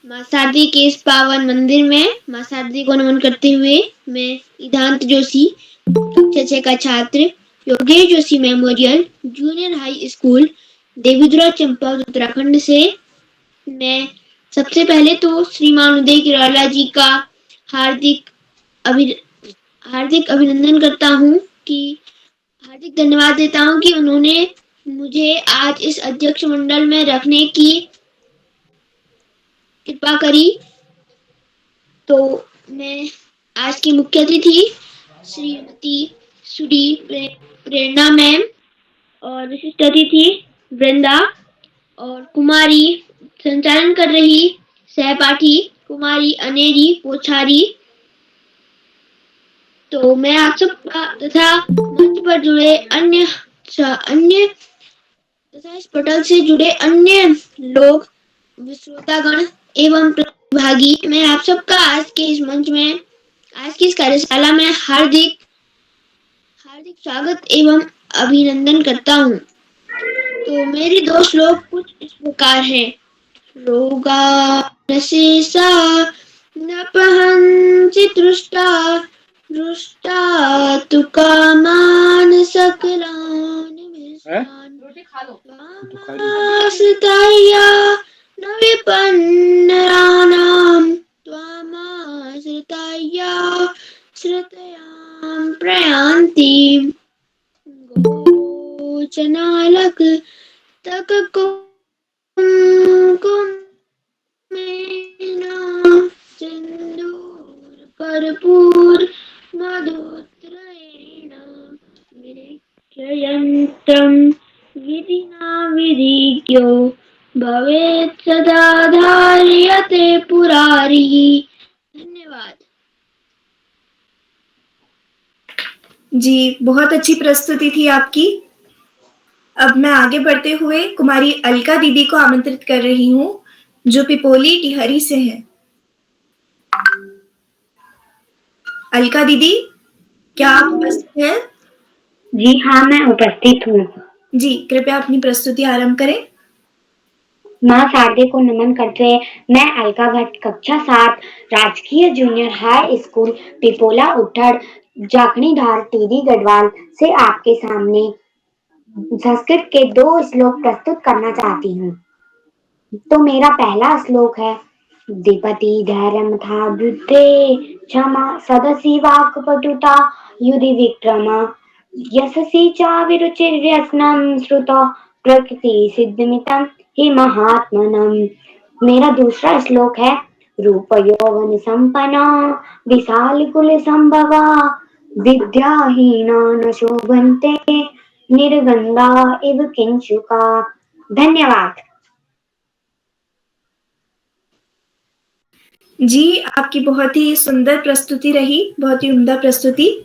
माँ शारदी के इस पावन मंदिर में माँ शारदी को नमन करते हुए मैं इधांत जोशी, कक्षा 6 का छात्र, Yogesh Joshi memorial junior high school, Devidhura Champawat Uttarakhand से मैं सबसे पहले तो श्रीमान उदय किराला जी का हार्दिक अभिनंदन करता हूँ, कि हार्दिक धन्यवाद देता हूँ कि उन्होंने मुझे आज इस अध्यक्ष मंडल में रखने की कृपा करी। तो मैं आज की मुख्य अतिथि श्रीमती प्रेरणा मैम, और विशिष्ट अतिथि वृंदा और कुमारी संचालन कर रही सहपाठी कुमारी अनेरी पोछारी। तो मैं आप सब तथा मंच पर जुड़े अन्य तथा इस पटल से जुड़े अन्य लोग, श्रोतागण एवं प्रतिभागी, मैं आप सबका आज के इस मंच में, आज की इस कार्यशाला में हार्दिक स्वागत एवं अभिनंदन करता हूँ। तो मेरी 2 श्लोक कुछ इस प्रकार हैं। रोगा नशेषा नपहंसि दृष्टा तु कामान सकलान आश्रिताया न विपन्नराणां त्वामाश्रिताया श्रुतयां प्रयान्ति गोचनालक तक कुम्कुमेना सिन्दूर कर्पूर मधुत्रयेण विनिक्षयन्तं विधिना विधिज्ञो भवेत् सदा धार्यते पुरारिः। धन्यवाद जी, बहुत अच्छी प्रस्तुति थी आपकी। अब मैं आगे बढ़ते हुए कुमारी अलका दीदी को आमंत्रित कर रही हूँ, जो पिपोली टिहरी से हैं। अलका दीदी, क्या आप उपस्थित हैं? जी हाँ, मैं उपस्थित हूँ। जी, कृपया अपनी प्रस्तुति आरंभ करें। माँ शारदे को नमन करते हुए मैं अलका भट्ट, कक्षा 7, राजकीय जूनियर हाई स्कूल पिपोला उठड़ जाखणीधार टीडी गढ़वाल से आपके सामने संस्कृत के 2 श्लोक प्रस्तुत करना चाहती हूँ। तो मेरा पहला श्लोक है, द्विपति धैर्यं था बुद्धे क्षमा सदसि वाक्पटुता युधि विक्रम यशसि च विरुचिर्व्यसनं श्रुतौ प्रकृति सिद्धमितं हि महात्मनम्। मेरा दूसरा श्लोक है, रूप यौवन संपन्ना विशाल कुल संभवा विद्याहीना न शोभन्ते निर्गंधा इव किंचुका। धन्यवाद। जी, आपकी बहुत ही सुंदर प्रस्तुति रही, बहुत ही उम्दा प्रस्तुति।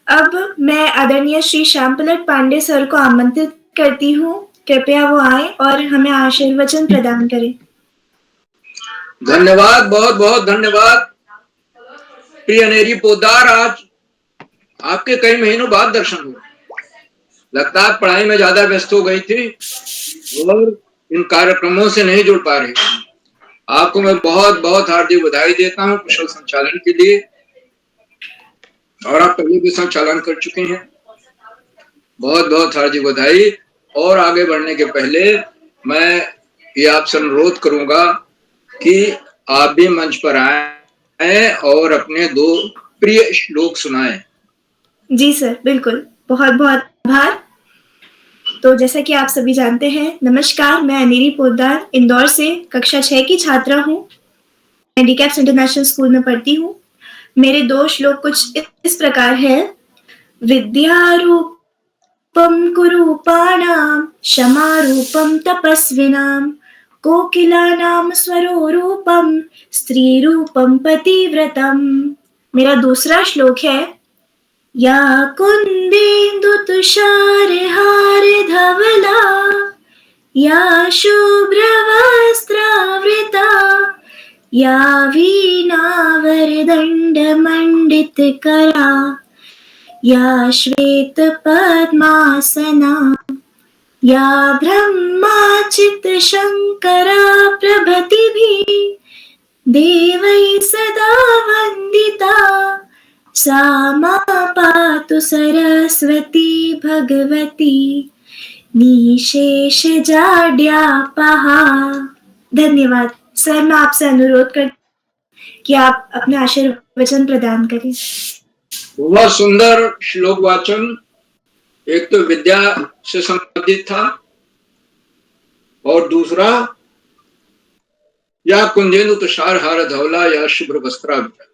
अब मैं आदरणीय श्री श्यामपलट पांडे सर को आमंत्रित करती हूँ, कृपया वो आए और हमें आशीर्वचन प्रदान करें। धन्यवाद, बहुत बहुत धन्यवाद। प्रिय अनेरी पोद्दार, आज आपके कई महीनों बाद दर्शन हुए। लगता है पढ़ाई में ज्यादा व्यस्त हो गई थी और इन कार्यक्रमों से नहीं जुड़ पा रही। आपको मैं बहुत बहुत हार्दिक बधाई देता हूँ कुशल संचालन के लिए, और आप पहले भी संचालन कर चुके हैं। बहुत बहुत हार्दिक बधाई। और आगे बढ़ने के पहले मैं ये आपसे अनुरोध करूंगा कि आप भी मंच पर आए और अपने 2 प्रिय श्लोक सुनाएं। जी सर, बिल्कुल, बहुत बहुत आभार। तो जैसा कि आप सभी जानते हैं, नमस्कार, मैं अनेरी पोद्दार इंदौर से कक्षा 6 की छात्रा हूँ। मैं डीकैप्स इंटरनेशनल स्कूल में पढ़ती हूँ। मेरे 2 श्लोक कुछ इस प्रकार है, विद्यारूपम कुरूपाणां क्षमारूपम तपस्विनां कोकिलानां स्वरोरूपम स्त्रीरूपम पतिव्रतम। मेरा दूसरा श्लोक है, या कुंदेन्दु तुषारहार धवला या शुभ्रवस्त्रावृता या वीणावरदण्डमण्डितकरा या श्वेत पद्मासना या ब्रह्माचित शंकरा प्रभृतिभिः देवैः सदा वन्दिता सा मां पातु सरस्वती भगवती निशेष जाड्यापहा। धन्यवाद सर। मैं आपसे अनुरोध करती हूँ कि आप अपने आशीर्वचन प्रदान करें। बहुत सुंदर श्लोक वाचन। एक तो विद्या से संबंधित था और दूसरा या कुंजेन्दु तुषार हार धवला या शुभ्र वस्त्रावृता,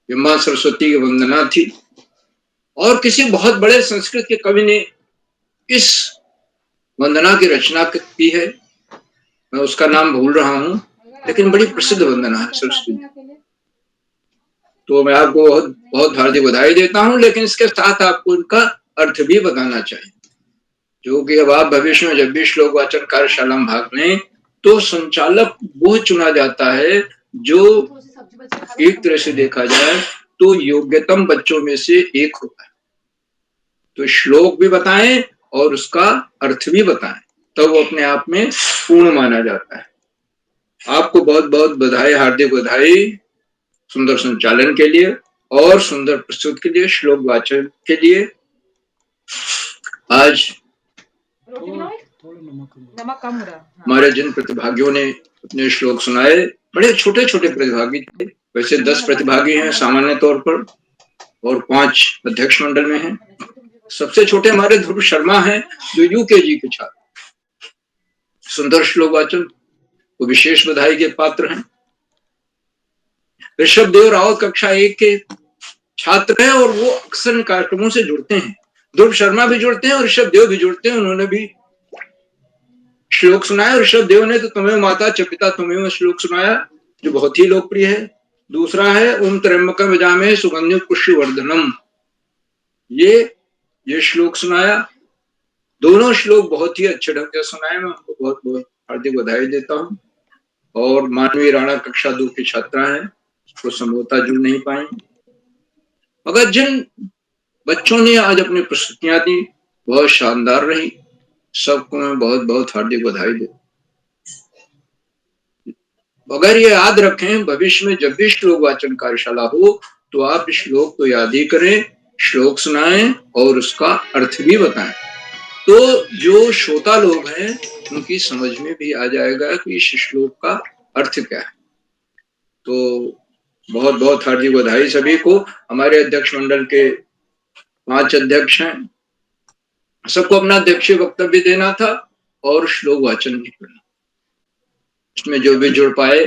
ये मां सरस्वती की वंदना थी। और किसी बहुत बड़े संस्कृत के कवि ने इस वंदना की रचना की है। मैं उसका नाम भूल रहा हूं, लेकिन बड़ी प्रसिद्ध वंदना है सरस्वती। तो मैं आपको बहुत बहुत हार्दिक बधाई देता हूं, लेकिन इसके साथ आपको इनका अर्थ भी बताना चाहिए, जो कि अब आप भविष्य में जब भी श्लोक वाचन कार्यशाला में भाग लें तो संचालक वो चुना जाता है जो एक तरह से देखा जाए तो योग्यतम बच्चों में से एक होता है। तो श्लोक भी बताएं और उसका अर्थ भी बताएं, तब वो अपने आप में पूर्ण माना जाता है। आपको बहुत बहुत बधाई, हार्दिक बधाई सुंदर संचालन के लिए और सुंदर प्रस्तुत के लिए, श्लोक वाचन के लिए। आज नमक कम हो रहा है। हमारे जिन प्रतिभागियों ने अपने श्लोक सुनाए, बड़े छोटे छोटे प्रतिभागी थे। वैसे 10 प्रतिभागी हैं सामान्य तौर पर और 5 अध्यक्ष मंडल में हैं। सबसे छोटे हमारे ध्रुव शर्मा हैं, जो यूकेजी के छात्र। सुंदर श्लोक वाचन, वो विशेष बधाई के पात्र हैं। ऋषभ देव रावत कक्षा 1 के छात्र हैं और वो अक्सर कार्यक्रमों से जुड़ते हैं। ध्रुव शर्मा भी जुड़ते हैं और ऋषभ देव भी जुड़ते हैं। उन्होंने भी श्लोक सुनाया। ऋषभ देव ने तो तुम्हें माता च पिता तुम्हें श्लोक सुनाया, जो बहुत ही लोकप्रिय है। दूसरा है ओम त्र्यंबकम यजामहे सुगंधिं पुष्टिवर्धनम, ये श्लोक सुनाया। दोनों श्लोक बहुत ही अच्छे ढंग से सुनाए। मैं उनको बहुत बहुत हार्दिक बधाई देता हूँ। और मानवी राणा कक्षा 2 की छात्रा है, उसको संभवतः जुड़ नहीं पाएंगे, मगर जिन बच्चों ने आज अपनी प्रस्तुतियां दी बहुत शानदार रही। सबको मैं बहुत बहुत हार्दिक बधाई देता हूं। अगर ये याद रखें, भविष्य में जब भी श्लोक वाचन कार्यशाला हो तो आप श्लोक तो याद ही करें, श्लोक सुनाएं और उसका अर्थ भी बताएं, तो जो श्रोता लोग हैं उनकी समझ में भी आ जाएगा कि इस श्लोक का अर्थ क्या है। तो बहुत बहुत हार्दिक बधाई सभी को। हमारे अध्यक्ष मंडल के 5 अध्यक्ष हैं, सबको अपना अध्यक्षीय वक्तव्य देना था और श्लोक वाचन भी करना। इसमें जो भी जुड़ पाए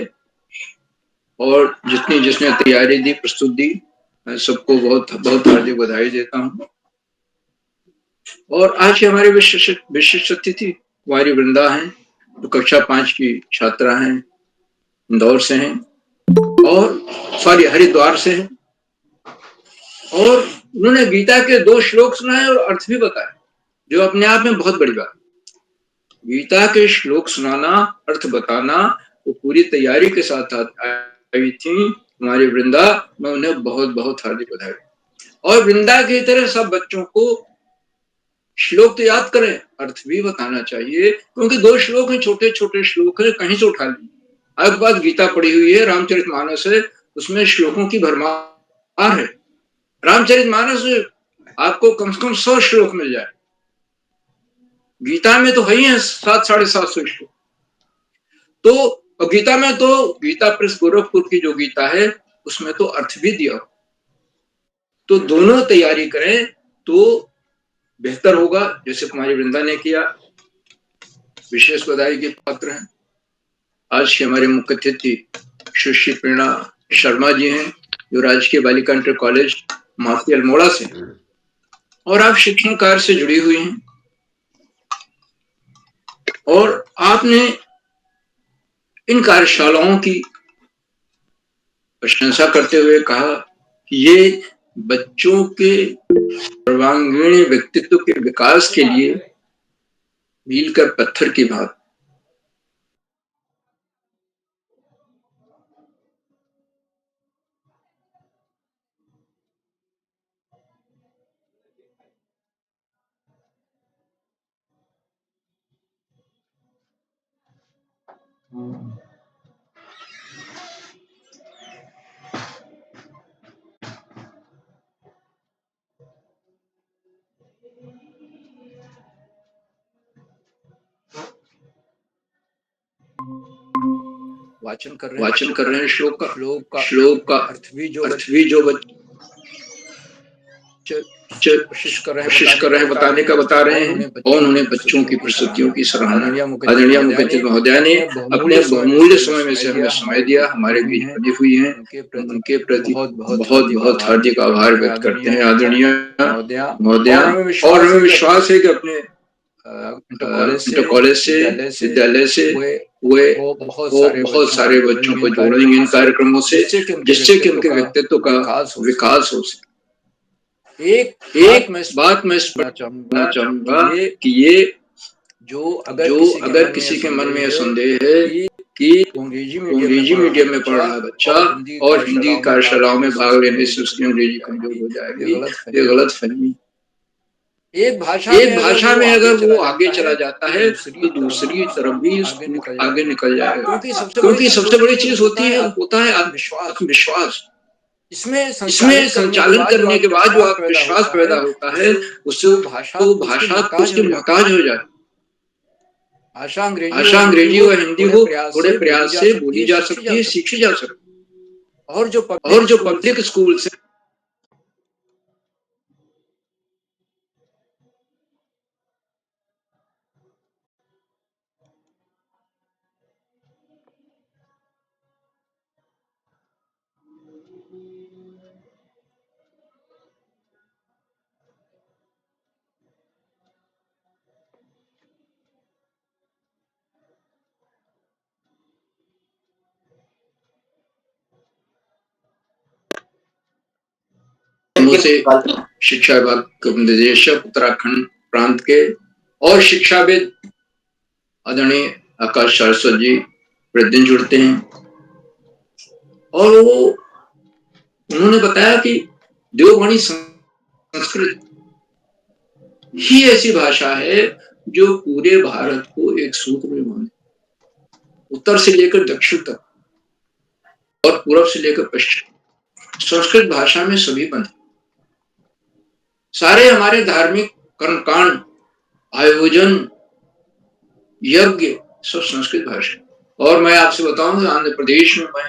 और जिसने तैयारी दी, प्रस्तुत दी, मैं सबको बहुत बहुत हार्दिक बधाई देता हूँ। और आज की हमारी विशिष्ट अतिथि कुमारी वृंदा हैं, जो कक्षा 5 की छात्रा हैं, इंदौर से हैं और हरिद्वार से हैं। और उन्होंने गीता के 2 श्लोक सुनाए और अर्थ भी बताए, जो अपने आप में बहुत बड़ी बात। गीता के श्लोक सुनाना, अर्थ बताना, वो पूरी तैयारी के साथ आई थी हमारी वृंदा। मैं उन्हें बहुत बहुत हार्दिक बधाई। और वृंदा की तरह सब बच्चों को श्लोक तो याद करें, अर्थ भी बताना चाहिए, क्योंकि 2 श्लोक हैं, छोटे छोटे श्लोक हैं, कहीं से उठा लें। आपके पास गीता पढ़ी हुई है, रामचरितमानस है, उसमें श्लोकों की भरमार है। रामचरितमानस आपको कम से कम 100 श्लोक मिल जाए। गीता में तो है ही है 700-750 श्लोक। तो गीता में तो गीता प्रेस गोरखपुर की जो गीता है उसमें तो अर्थ भी दिया। तो दोनों तैयारी करें तो बेहतर होगा, जैसे कुमारी वृंदा ने किया। विशेष बधाई के पात्र हैं आज के हमारे मुख्य अतिथि सुश्री प्रेरणा शर्मा जी हैं, जो राजकीय बालिका इंटर कॉलेज माफी अल्मोड़ा से, और आप शिक्षण कार्य से जुड़ी हुई हैं। और आपने इन कार्यशालाओं की प्रशंसा करते हुए कहा कि ये बच्चों के सर्वांगीण व्यक्तित्व के विकास के लिए मील का पत्थर की बात। वाचन कर रहे हैं श्लोक का अर्थ भी जो बच्चे कोशिश कर रहे हैं बताने का बता रहे हैं। और उन्होंने बच्चों की प्रस्तुतियों की सराहना आदरणीय मुख्य अतिथि महोदया ने अपने बहुमूल्य समय में से हमें समय दिया, हमारे बीच बनी हुई हैं। उनके प्रति बहुत बहुत हार्दिक आभार व्यक्त करते हैं आदरणीय महोदया। और हमें विश्वास है कि अपने इंटर कॉलेज से, विद्यालय से वो बहुत सारे बच्चों को जोड़ेंगे इन कार्यक्रमों से, जिससे कि उनके व्यक्तित्व का विकास हो सके। एक बात मैं कहना चाहूंगा कि ये जो अगर किसी के मन में यह संदेह है कि अंग्रेजी मीडियम में पढ़ रहा बच्चा और हिंदी कार्यशालाओं में भाग लेने से उसकी अंग्रेजी कमजोर हो जाएगी, ये गलत फहमी। एक भाषा में अगर वो आगे चला जाता है तो दूसरी तरफ भी आगे निकल जाएगा, क्योंकि सबसे बड़ी चीज होता है आत्मविश्वास। इसमें संचालन करने के बाद जो आत्मविश्वास पैदा होता है, उससे तो भाषा उसकी मोहताज हो जाती। भाषा अंग्रेजी हो हिंदी हो, थोड़े प्रयास से बोली जा सकती है, सीखी जा सकती है। और जो पब्लिक स्कूल से शिक्षा विभाग के निदेशक उत्तराखंड प्रांत के और शिक्षाविद आदरणीय आकाश सारस्वत जी प्रतिदिन जुड़ते हैं, और उन्होंने बताया कि देववाणी संस्कृत ही ऐसी भाषा है जो पूरे भारत को एक सूत्र में बांधे, उत्तर से लेकर दक्षिण तक और पूर्व से लेकर पश्चिम। संस्कृत भाषा में सभी बंधे, सारे हमारे धार्मिक कर्मकांड, आयोजन, यज्ञ सब संस्कृत भाषा। और मैं आपसे बताऊं, आंध्र प्रदेश में मैं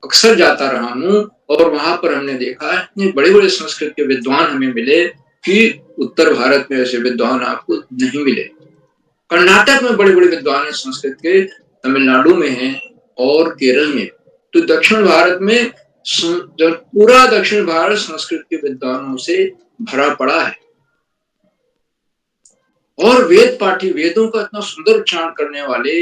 अक्सर जाता रहा हूं और वहां पर हमने देखा है बड़े बड़े संस्कृत के विद्वान हमें मिले कि उत्तर भारत में ऐसे विद्वान आपको नहीं मिले। कर्नाटक में बड़े बड़े विद्वान हैं संस्कृत के, तमिलनाडु में हैं और केरल में। तो दक्षिण भारत में पूरा दक्षिण भारत संस्कृत के विद्वानों से भरा पड़ा है। और वेद पाठी, वेदों का इतना सुंदर उच्चारण करने वाले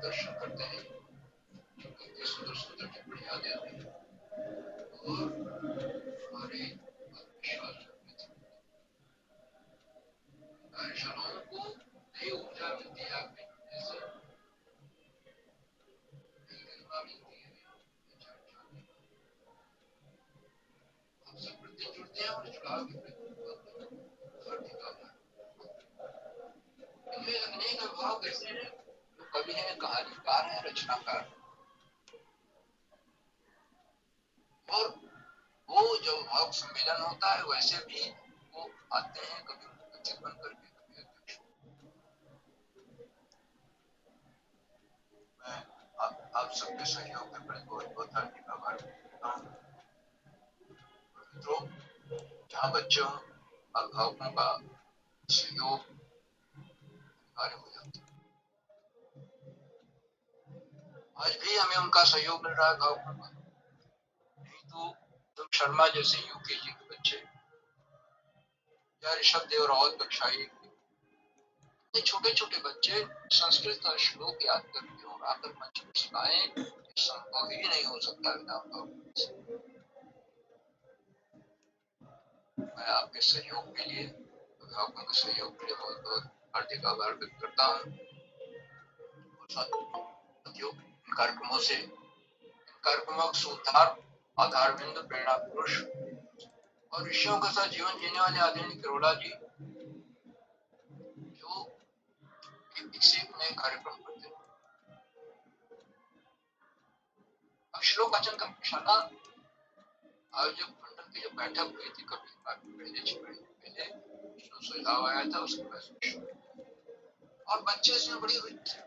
दर्शन करते हैं, इतनी सुंदर सुंदर टिप्पणियां देते हैं और हमारे आत्मविश्वास कार्यशालाओं को नई ऊर्जा मिलती है आपके जुड़ने से, नई गरिमा मिलती है, आप सब प्रति जुड़ते हैं और जुड़ाव के प्रति हार्दिक आभार। इनमें अनेक अभाव कैसे हैं, तो कवि है, कहानीकार है, रचनाकार, और वो जब भाव सम्मेलन होता है वैसे भी वो आते हैं, कभी उपस्थित बन करके, कभी अध्यक्ष। मैं आप सबके सहयोग के प्रति बहुत बहुत हार्दिक आभार करता हूँ। मित्रों, जहाँ बच्चे हों, अभिभावकों का सहयोग कार्य हो जाता है। आज भी हमें उनका सहयोग मिल रहा है अभिभावकों का, नहीं तो तुम शर्मा जैसे यूकेजी के बच्चे या ऋषभ देव रावत कक्षा 1 के छोटे छोटे बच्चे संस्कृत का श्लोक याद करके और आकर मंच पर सुनाएं, संभव ही नहीं हो सकता बिना अभिभावकों से। मैं आपके सहयोग के लिए, अभिभावकों के सहयोग के लिए बहुत बहुत हार्दिक आभार व्यक्त करता हूँ। और साथियों, इन कार्यक्रमों से, इन कार्यक्रमों का सूत्रधार, आधार बिंदु, प्रेरणा पुरुष और ऋषियों के साथ जीवन जीने वाले आदरणीय किरोला जी, जो एक से एक नए कार्यक्रम करते हैं। अब श्लोक वाचन कार्यशाला आयोजक मंडल की जो बैठक हुई थी कभी पहले 6 महीने पहले, जो सुझाव आया था उसके बाद और बच्चे इसमें बड़ी रुचि थे।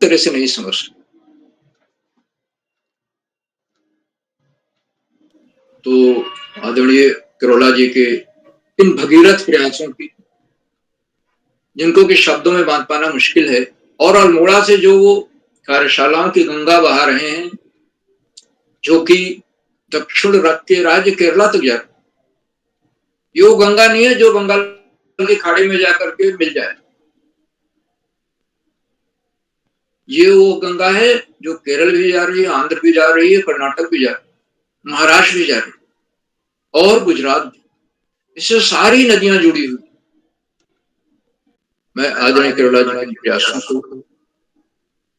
तरह से नहीं समझ सकते। तो आदरणीय किरोला जी के इन भगीरथ प्रयासों की, जिनको कि शब्दों में बांध पाना मुश्किल है, और अल्मोड़ा से जो वो कार्यशालाओं की गंगा बहा रहे हैं, जो कि दक्षिण के राज्य केरला तक जा, ये वो गंगा नहीं है जो बंगाल की खाड़ी में जाकर के मिल जाए। ये वो गंगा है जो केरल भी जा रही है, आंध्र भी जा रही है, कर्नाटक भी जा रही है, महाराष्ट्र भी जा रही है और गुजरात भी। इससे सारी नदियां जुड़ी हुई। मैं आदरणीय किरोला जी के प्रयासों को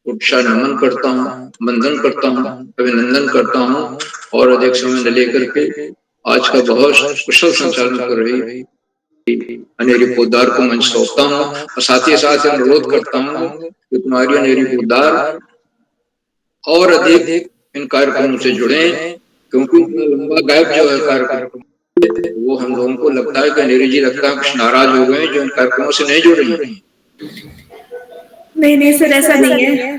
उत्साह नमन करता हूँ, वंदन करता हूँ, अभिनंदन करता हूँ और अधिक समय लेकर के आज का बहुत कुशल संचालन कर रही अनेरी पोद्दार को मंच सौंपता हूँ और साथ ही साथ अनुरोध करता हूँ कि तुम्हारी अनेरी पोद्दार और अधिक इन कार्यक्रमों से जुड़े, क्योंकि इतना लंबा गैप जो है कार्यक्रम, वो हम लोगों को लगता है कि अनेरी जी लगता है कुछ नाराज हो गए जो इन कार्यक्रमों से नहीं जुड़ रही। नहीं सर, ऐसा नहीं है।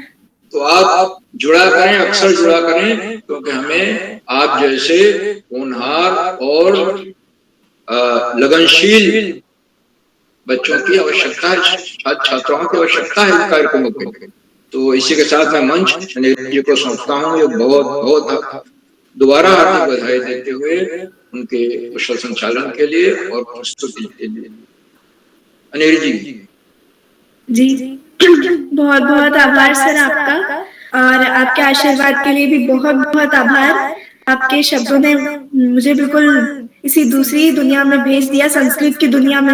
तो आप जुड़ा करें, अक्सर जुड़ा करें, क्योंकि हमें आप जैसे होनहार और लगनशील बच्चों की आवश्यकता है, छात्राओं की आवश्यकता है कार्यक्रमों के। तो इसी के साथ मैं मंच अनिल जी को सौंपता हूँ। ये बहुत बहुत दोबारा हार्दिक बधाई देते हुए उनके कुशल संचालन के लिए और प्रस्तुति के लिए। अनिल जी बहुत बहुत आभार सर आपका, और आपके आशीर्वाद के लिए भी बहुत बहुत आभार। आपके शब्दों ने मुझे बिल्कुल इसी दूसरी दुनिया में भेज दिया, संस्कृत की दुनिया में।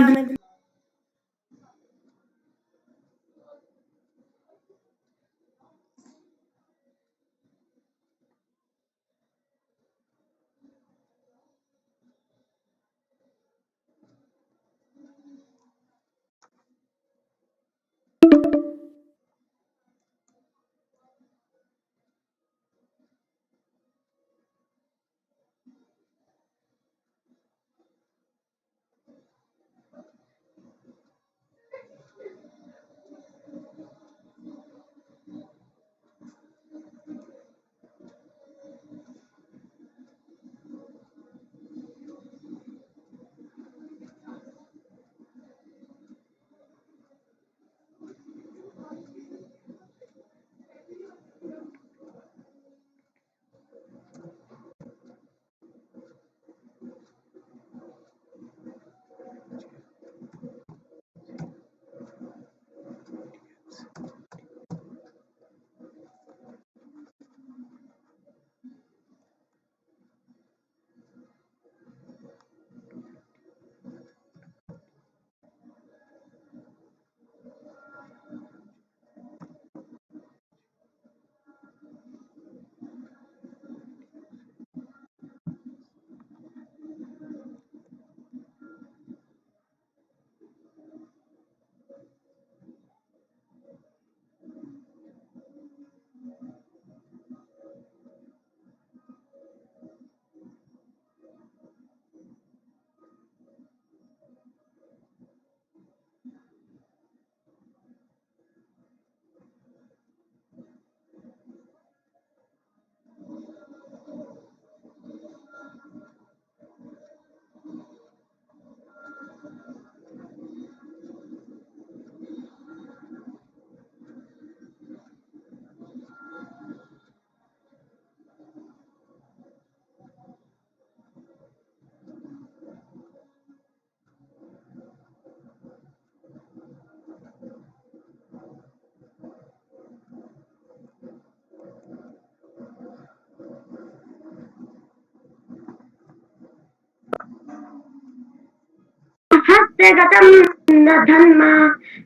हस्तगतं न धर्म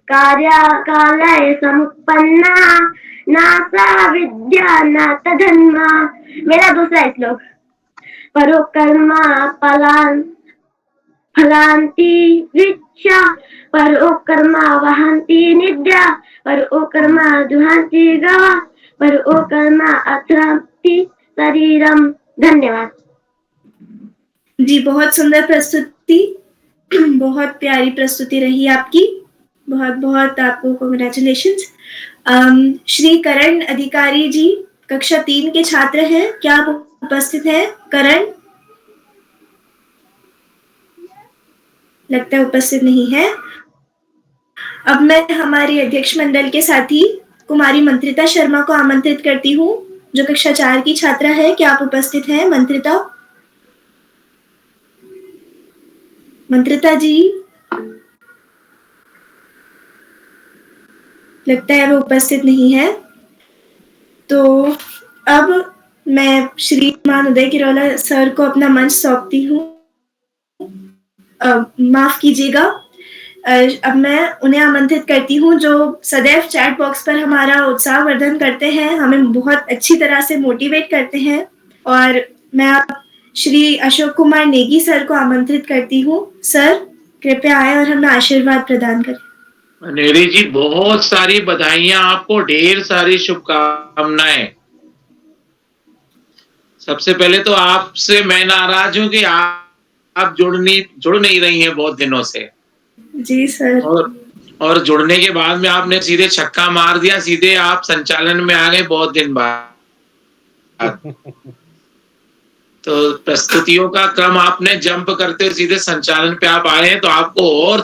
कार्याकालय समुत्पन्ना नासा विद्या न तधर्म। मेरा दूसरा श्लोक। परोकर्मा फलांति वृक्षा परोकर्मा वहन्ति निद्रा परोकर्मा दुहन्ति गवा परोकर्मा अथ्राप्ति शरीरम। धन्यवाद जी, बहुत सुंदर प्रस्तुति, बहुत प्यारी प्रस्तुति रही आपकी। बहुत बहुत आपको कांग्रेचुलेशंस। श्री करण अधिकारी जी कक्षा 3 के छात्र हैं, क्या आप उपस्थित हैं? करण, लगता है उपस्थित नहीं है। अब मैं हमारी अध्यक्ष मंडल के साथी कुमारी मंत्रिता शर्मा को आमंत्रित करती हूँ, जो कक्षा 4 की छात्रा है। क्या आप उपस्थित हैं मंत्रिता? मंत्रिता जी, लगता है वो उपस्थित नहीं है। तो अब मैं श्रीमान उदय किरोला सर को अपना मंच सौंपती हूँ। माफ कीजिएगा, अब मैं उन्हें आमंत्रित करती हूँ जो सदैव चैट बॉक्स पर हमारा उत्साहवर्धन करते हैं, हमें बहुत अच्छी तरह से मोटिवेट करते हैं। और मैं अब श्री अशोक कुमार नेगी सर को आमंत्रित करती हूँ। सर कृपया आए और हमें आशीर्वाद प्रदान करें। नेरी जी, बहुत सारी बधाइयां आपको, ढेर सारी शुभकामनाएं। सबसे पहले तो आपसे मैं नाराज हूं कि आप जुड़ नहीं रही हैं बहुत दिनों से। जी सर। और जुड़ने के बाद में आपने सीधे छक्का मार दिया, सीधे आप संचालन में आ गए बहुत दिन बाद। तो प्रस्तुतियों का क्रम आपने जंप करते सीधे संचालन पे आप आए हैं, तो आपको और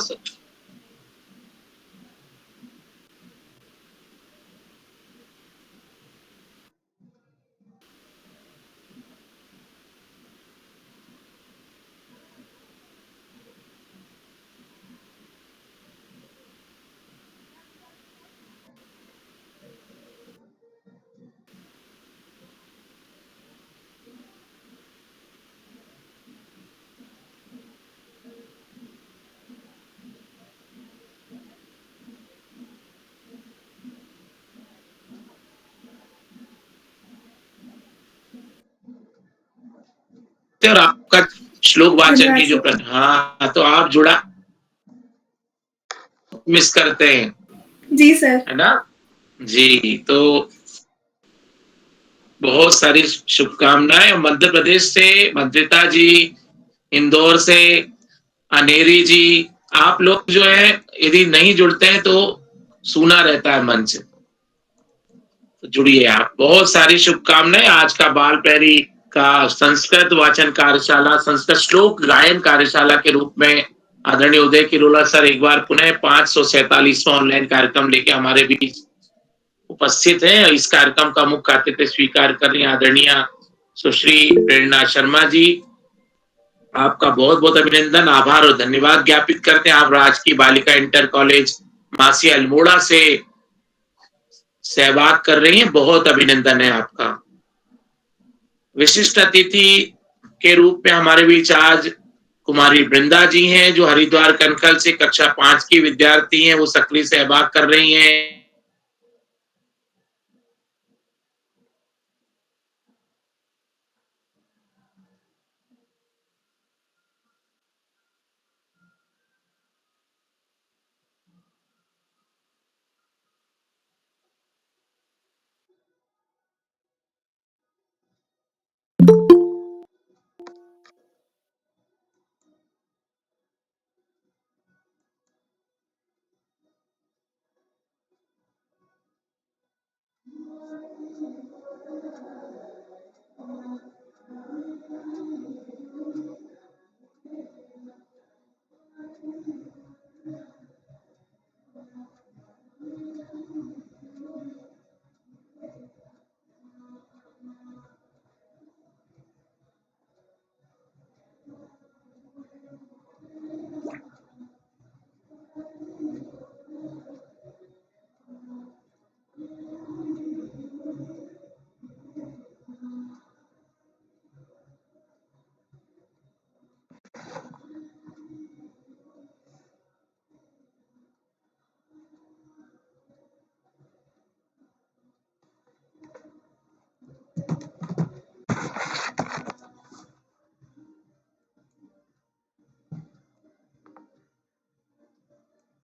और आपका श्लोक वाचन की जो हाँ, तो आप जुड़ा मिस करते हैं। जी सर, है ना जी। तो बहुत सारी शुभकामनाएं। मध्य प्रदेश से मंत्रिता जी, इंदौर से अनेरी जी, आप लोग जो है यदि नहीं जुड़ते हैं तो सूना रहता है मंच, तो जुड़िए आप। बहुत सारी शुभकामनाएं। आज का बाल पैरी का संस्कृत वाचन कार्यशाला, संस्कृत श्लोक गायन कार्यशाला के रूप में आदरणीय उदय किरोला सर एक बार पुनः 547वां ऑनलाइन कार्यक्रम लेके हमारे बीच उपस्थित हैं। इस कार्यक्रम का मुख्य अतिथि स्वीकार कर रही आदरणीय सुश्री प्रेरणा शर्मा जी। आपका बहुत बहुत अभिनंदन, आभार और धन्यवाद ज्ञापित करते हैं। आप राजकीय बालिका इंटर कॉलेज मासी अल्मोड़ा से सहभाग कर रही हैं, बहुत अभिनंदन है आपका। विशिष्ट अतिथि के रूप में हमारे बीच आज कुमारी वृंदा जी हैं, जो हरिद्वार कनखल से कक्षा 5 की विद्यार्थी हैं, वो सक्रिय सहभाग कर रही हैं।